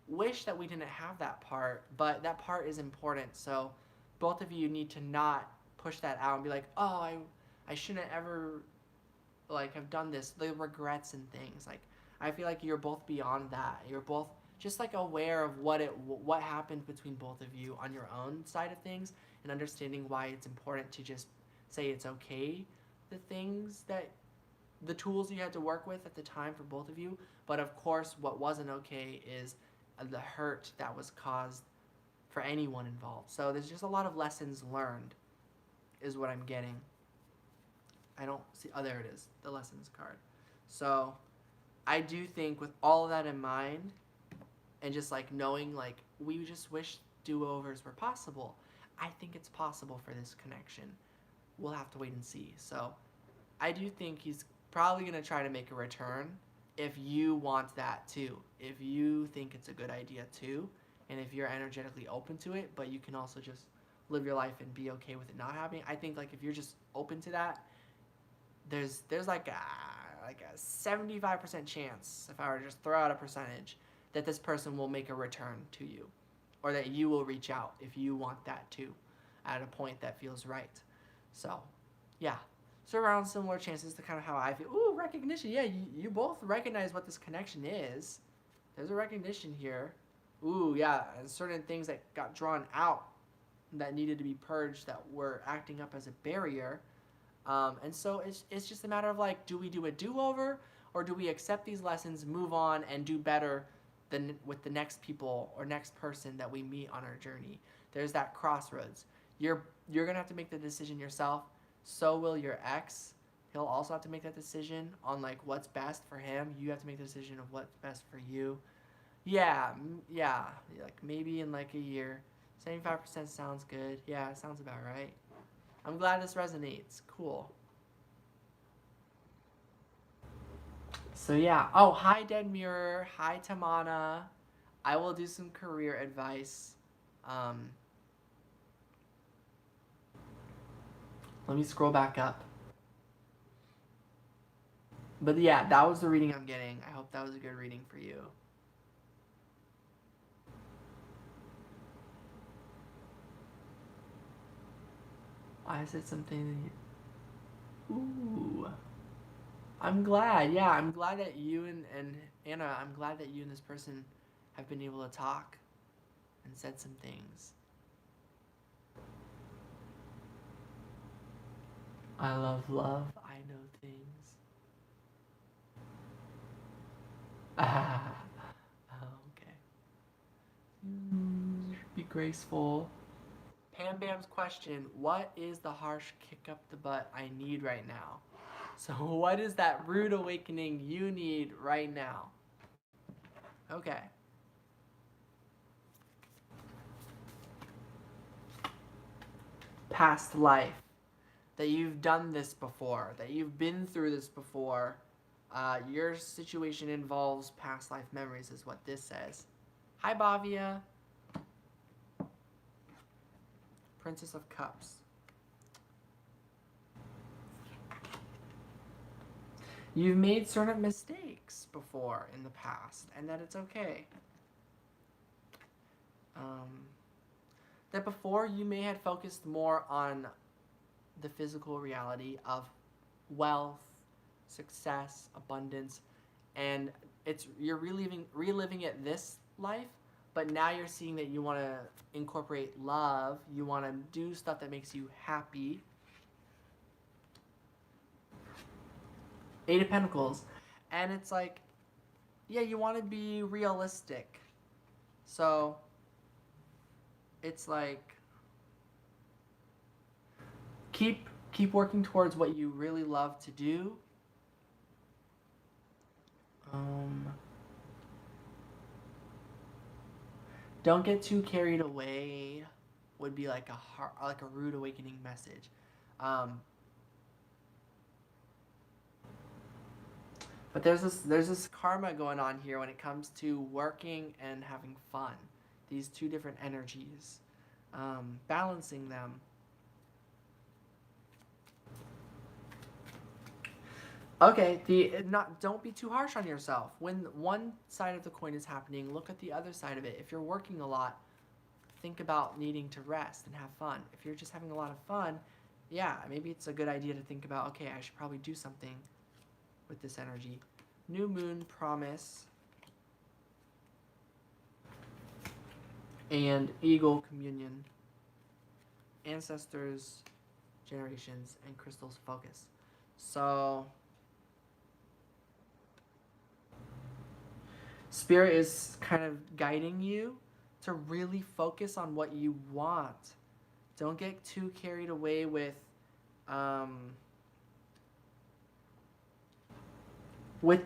wish that we didn't have that part, but that part is important. So both of you need to not push that out and be like, oh, I shouldn't ever like have done this. The regrets and things. Like, I feel like you're both beyond that. You're both just like aware of what happened between both of you on your own side of things, and understanding why it's important to just say it's okay, the tools you had to work with at the time for both of you. But of course, what wasn't okay is the hurt that was caused for anyone involved. So there's just a lot of lessons learned is what I'm getting. I don't see, oh, there it is, the lessons card. So I do think with all of that in mind, and just like knowing like we just wish do-overs were possible, I think it's possible for this connection. We'll have to wait and see. So I do think he's probably going to try to make a return if you want that too. If you think it's a good idea too, and if you're energetically open to it, but you can also just live your life and be okay with it not happening. I think like if you're just open to that, there's like a 75% chance, if I were to just throw out a percentage, that this person will make a return to you, or that you will reach out if you want that too, at a point that feels right. So, yeah. So around similar chances to kind of how I feel. Ooh, recognition. Yeah, you both recognize what this connection is. There's a recognition here. Ooh, yeah, and certain things that got drawn out that needed to be purged that were acting up as a barrier. And so it's just a matter of like, do we do a do-over, or do we accept these lessons, move on, and do better than with the next people or next person that we meet on our journey? There's that crossroads. You're gonna have to make the decision yourself. So will your ex. He'll also have to make that decision on like what's best for him. You have to make the decision of what's best for you. Yeah, like maybe in like a year. 75% sounds good. Yeah, it sounds about right. I'm glad this resonates. Cool. So yeah. Oh, hi Dead Mirror. Hi Tamana. I will do some career advice. Um, Let me scroll back up. But yeah, that was the reading I'm getting. I hope that was a good reading for you. Why is it something? Ooh. I'm glad. Yeah, I'm glad that you and Anna, I'm glad that you and this person have been able to talk and said some things. I love love. I know things. Ah. Okay. Be graceful. Pam Bam's question, what is the harsh kick up the butt I need right now? So what is that rude awakening you need right now? Okay. Past life. That you've done this before. That you've been through this before. Your situation involves past life memories is what this says. Hi, Bavia. Princess of Cups. You've made certain mistakes before in the past, and that it's okay. That before you may have focused more on the physical reality of wealth, success, abundance, and you're reliving it this life, but now you're seeing that you want to incorporate love, you want to do stuff that makes you happy. Eight of Pentacles. And it's like, yeah, you want to be realistic. So it's like keep working towards what you really love to do. Don't get too carried away would be like a rude awakening message. But there's this karma going on here when it comes to working and having fun. These two different energies, balancing them. Okay, don't be too harsh on yourself. When one side of the coin is happening, look at the other side of it. If you're working a lot, think about needing to rest and have fun. If you're just having a lot of fun, yeah, maybe it's a good idea to think about, okay, I should probably do something with this energy. New Moon, Promise, and Eagle, Communion, Ancestors, Generations, and Crystals, Focus. So Spirit is kind of guiding you to really focus on what you want. Don't get too carried away with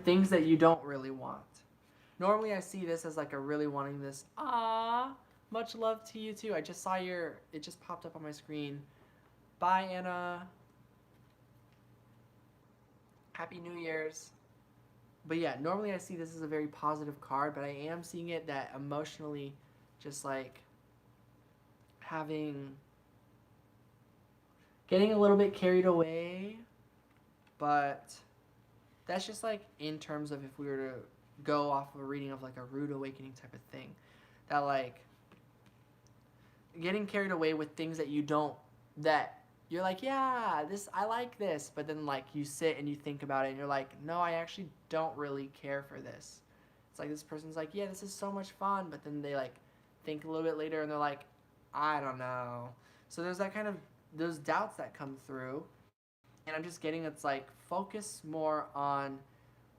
things that you don't really want. Normally I see this as like a really wanting this. Ah, much love to you too. I just saw it just popped up on my screen. Bye, Anna. Happy New Year's. But yeah, normally I see this as a very positive card, but I am seeing it that emotionally just like getting a little bit carried away, but that's just like in terms of if we were to go off of a reading of like a rude awakening type of thing, that like getting carried away with things that you don't, that you're like, yeah, this, I like this, but then like you sit and you think about it and you're like, no, I actually don't really care for this. It's like this person's like, yeah, this is so much fun, but then they like think a little bit later and they're like, I don't know. So there's that kind of, those doubts that come through, and I'm just getting, it's like focus more on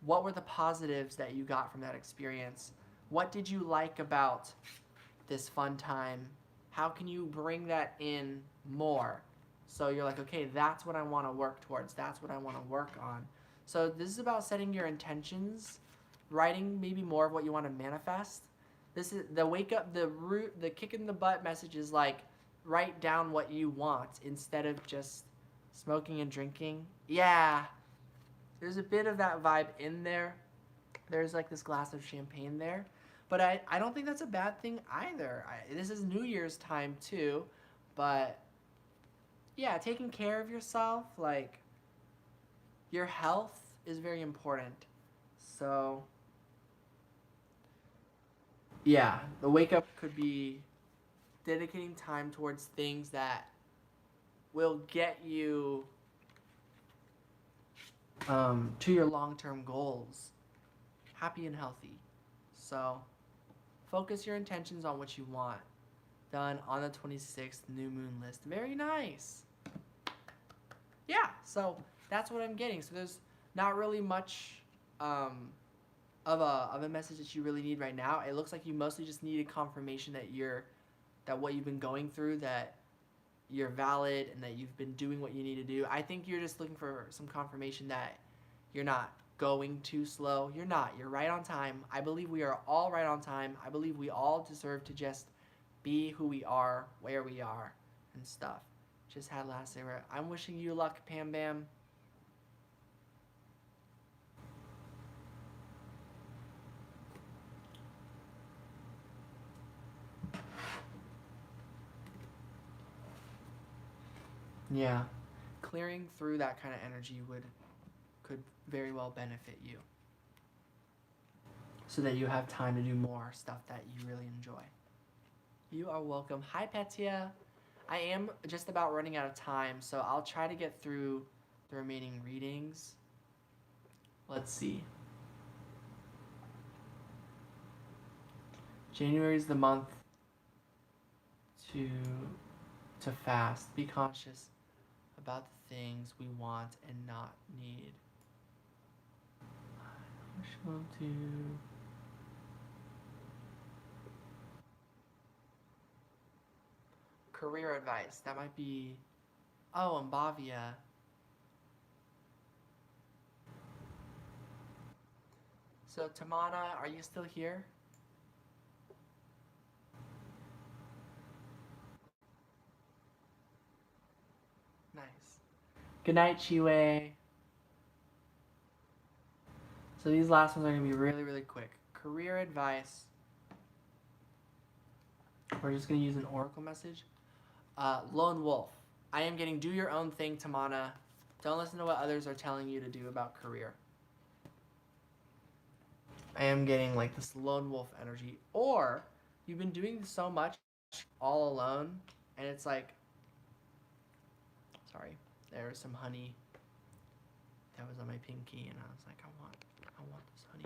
what were the positives that you got from that experience. What did you like about this fun time? How can you bring that in more? So you're like, okay, that's what I want to work towards. That's what I want to work on. So this is about setting your intentions, writing maybe more of what you want to manifest. This is the wake up, the kick in the butt message is like, write down what you want instead of just smoking and drinking. Yeah, there's a bit of that vibe in there. There's like this glass of champagne there. But I don't think that's a bad thing either. This is New Year's time too. But yeah, taking care of yourself, like your health is very important. So yeah, the wake up could be dedicating time towards things that will get you to your long-term goals, happy and healthy. So focus your intentions on what you want. Done on the 26th new moon list. Very nice. Yeah, so that's what I'm getting. So there's not really much of a message that you really need right now. It looks like you mostly just needed confirmation that what you've been going through, that you're valid and that you've been doing what you need to do. I think you're just looking for some confirmation that you're not going too slow. You're not. You're right on time. I believe we are all right on time. I believe we all deserve to just be who we are, where we are, and stuff. Just had last cigarette. I'm wishing you luck, Pam Bam. Yeah. Clearing through that kind of energy could very well benefit you, so that you have time to do more stuff that you really enjoy. You are welcome. Hi, Petya. I am just about running out of time, so I'll try to get through the remaining readings. Let's see. January is the month to fast. Be conscious about the things we want and not need. I wish love to. Career advice. That might be. Oh, Mbavia. So, Tamana, are you still here? Nice. Good night, Chiwe. So these last ones are going to be really, really quick. Career advice. We're just going to use an oracle message. Lone wolf. I am getting do your own thing, Tamana. Don't listen to what others are telling you to do about career. I am getting like this lone wolf energy. Or you've been doing so much all alone, and it's like, sorry, there was some honey that was on my pinky, and I was like, I want this honey.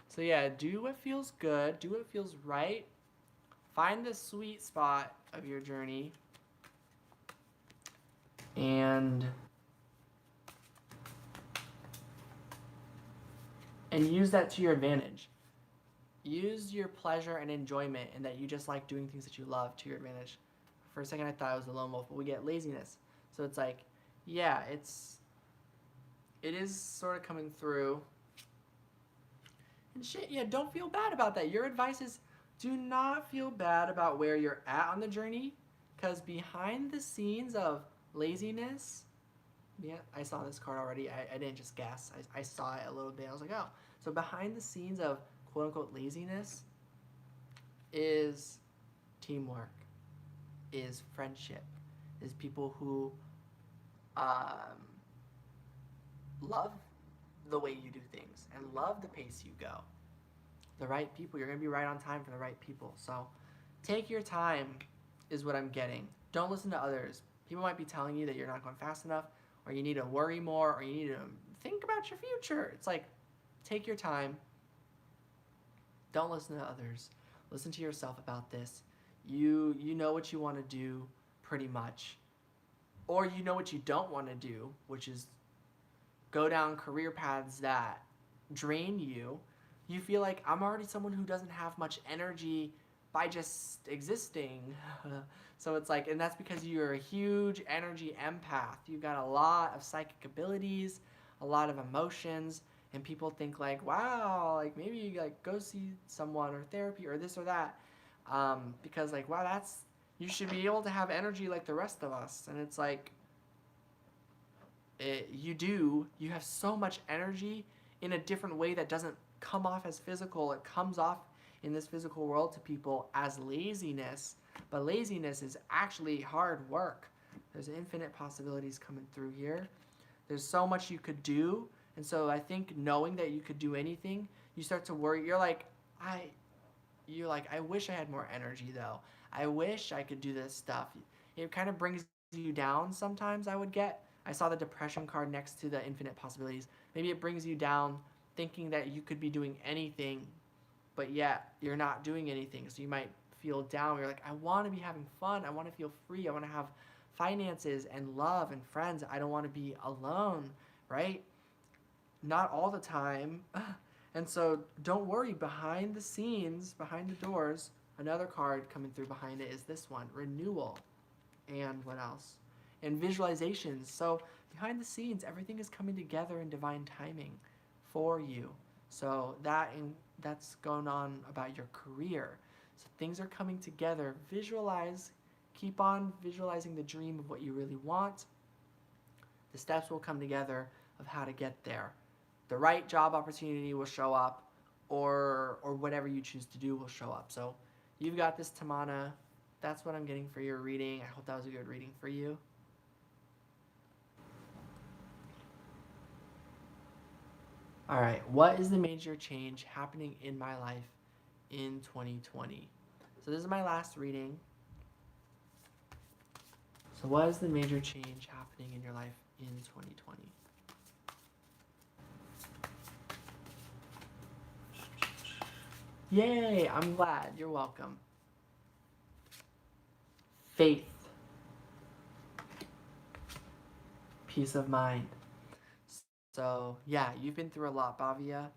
So yeah, do what feels good, do what feels right. Find the sweet spot of your journey, and use that to your advantage. use your pleasure and enjoyment, and that you just like doing things that you love to your advantage. For a second, I thought it was the lone wolf, but we get laziness. So it's like, yeah, it is sort of coming through. And shit, yeah, don't feel bad about that. Your advice is, do not feel bad about where you're at on the journey, because behind the scenes of laziness, yeah, I saw this card already. I didn't just guess. I saw it a little bit. I was like, oh. So behind the scenes of quote unquote laziness is teamwork, is friendship, is people who um, love the way you do things and love the pace you go. The right people. You're going to be right on time for the right people. So take your time, is what I'm getting. Don't listen to others. People might be telling you that you're not going fast enough, or you need to worry more, or you need to think about your future. It's like, take your time. Don't listen to others. Listen to yourself about this. You know what you want to do pretty much. Or you know what you don't want to do, which is go down career paths that drain you. You feel like, I'm already someone who doesn't have much energy by just existing. So it's like, and that's because you're a huge energy empath. You've got a lot of psychic abilities, a lot of emotions, and people think like, wow, like maybe you like go see someone or therapy or this or that, because like, wow, that's, you should be able to have energy like the rest of us. And it's like, you have so much energy in a different way that doesn't come off as physical. It comes off in this physical world to people as laziness, but laziness is actually hard work. There's infinite possibilities coming through here. There's so much you could do, and so I think knowing that you could do anything, you start to worry. I wish I had more energy though. I wish I could do this stuff. It kind of brings you down sometimes, I saw the depression card next to the infinite possibilities. Maybe it brings you down thinking that you could be doing anything, but yet you're not doing anything. So you might feel down. You're like, I want to be having fun. I want to feel free. I want to have finances and love and friends. I don't want to be alone, right? Not all the time. And so don't worry. Behind the scenes, behind the doors, another card coming through behind it is this one, renewal. And what else? And visualizations. So behind the scenes, everything is coming together in divine timing for you. So that's going on about your career. So things are coming together. Visualize. Keep on visualizing the dream of what you really want. The steps will come together of how to get there. The right job opportunity will show up, or whatever you choose to do will show up. So you've got this, Tamana. That's what I'm getting for your reading. I hope that was a good reading for you. All right, what is the major change happening in my life in 2020? So this is my last reading. So what is the major change happening in your life in 2020? Yay, I'm glad. You're welcome. Faith. Peace of mind. So yeah, you've been through a lot, Bavia,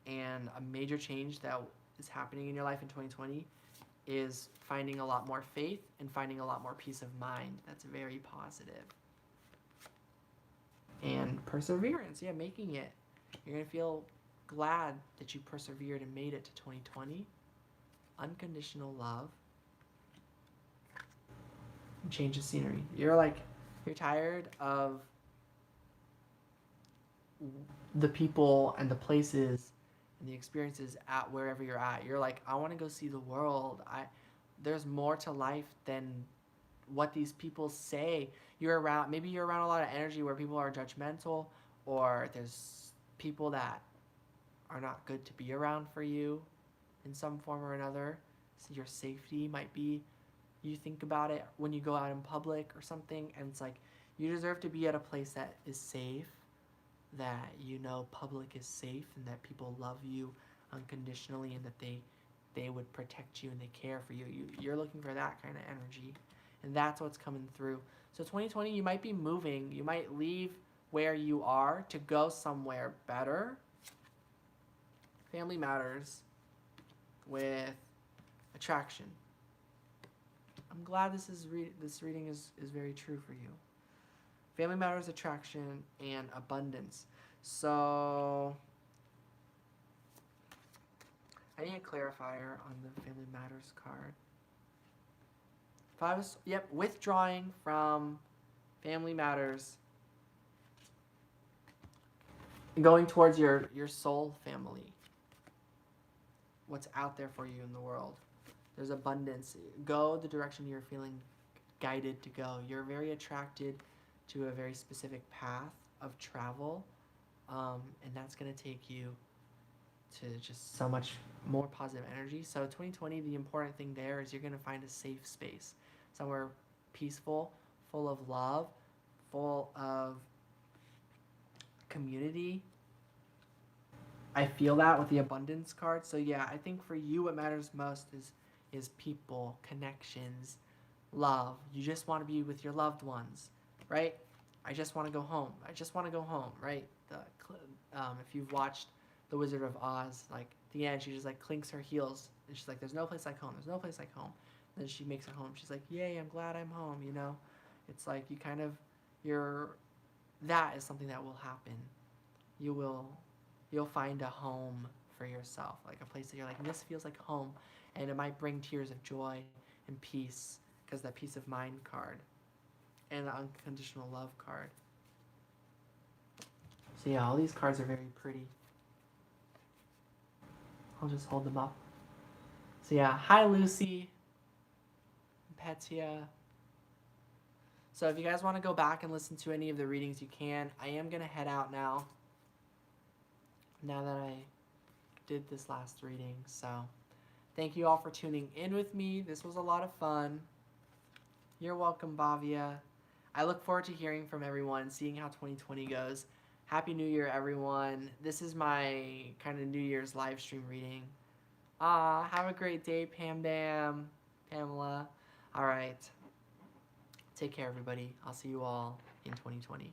and a major change that is happening in your life in 2020 is finding a lot more faith and finding a lot more peace of mind. That's very positive. And perseverance, yeah, making it. You're going to feel glad that you persevered and made it to 2020. Unconditional love. Change of scenery. You're tired of the people and the places and the experiences at wherever you're at. You're like, I want to go see the world. There's more to life than what these people say. Maybe you're around a lot of energy where people are judgmental, or there's people that are not good to be around for you in some form or another. So your safety might be, you think about it when you go out in public or something, and it's like, you deserve to be at a place that is safe, that you know public is safe, and that people love you unconditionally, and that they would protect you and they care for you. You're looking for that kind of energy, and that's what's coming through. So 2020, you might be moving. You might leave where you are to go somewhere better. Family matters. with attraction. I'm glad this reading is very true for you. Family matters, attraction, and abundance. So I need a clarifier on the family matters card. Yep, withdrawing from family matters. Going towards your soul family. What's out there for you in the world. There's abundance. Go the direction you're feeling guided to go. You're very attracted to a very specific path of travel, and that's going to take you to just so much more positive energy. So 2020, the important thing there is you're going to find a safe space, somewhere peaceful, full of love, full of community. I feel that with the abundance card. So yeah, I think for you what matters most is people, connections, love. You just want to be with your loved ones, right? I just want to go home. I just want to go home, right? If you've watched The Wizard of Oz, like at the end, she just like clinks her heels and she's like, "There's no place like home. There's no place like home." And then she makes it home. She's like, "Yay! I'm glad I'm home." You know, it's like that is something that will happen. You'll find a home for yourself, like a place that you're like, this feels like home, and it might bring tears of joy and peace because that peace of mind card and the unconditional love card. So yeah, all these cards are very pretty. I'll just hold them up. So yeah, hi Lucy, Petia. So if you guys want to go back and listen to any of the readings, you can. I am going to head out now that I did this last reading. So thank you all for tuning in with me. This was a lot of fun. You're welcome, Bavia. I look forward to hearing from everyone, seeing how 2020 goes. Happy New Year, everyone. This is my kind of New Year's live stream reading. Have a great day, Pamela. All right. Take care, everybody. I'll see you all in 2020.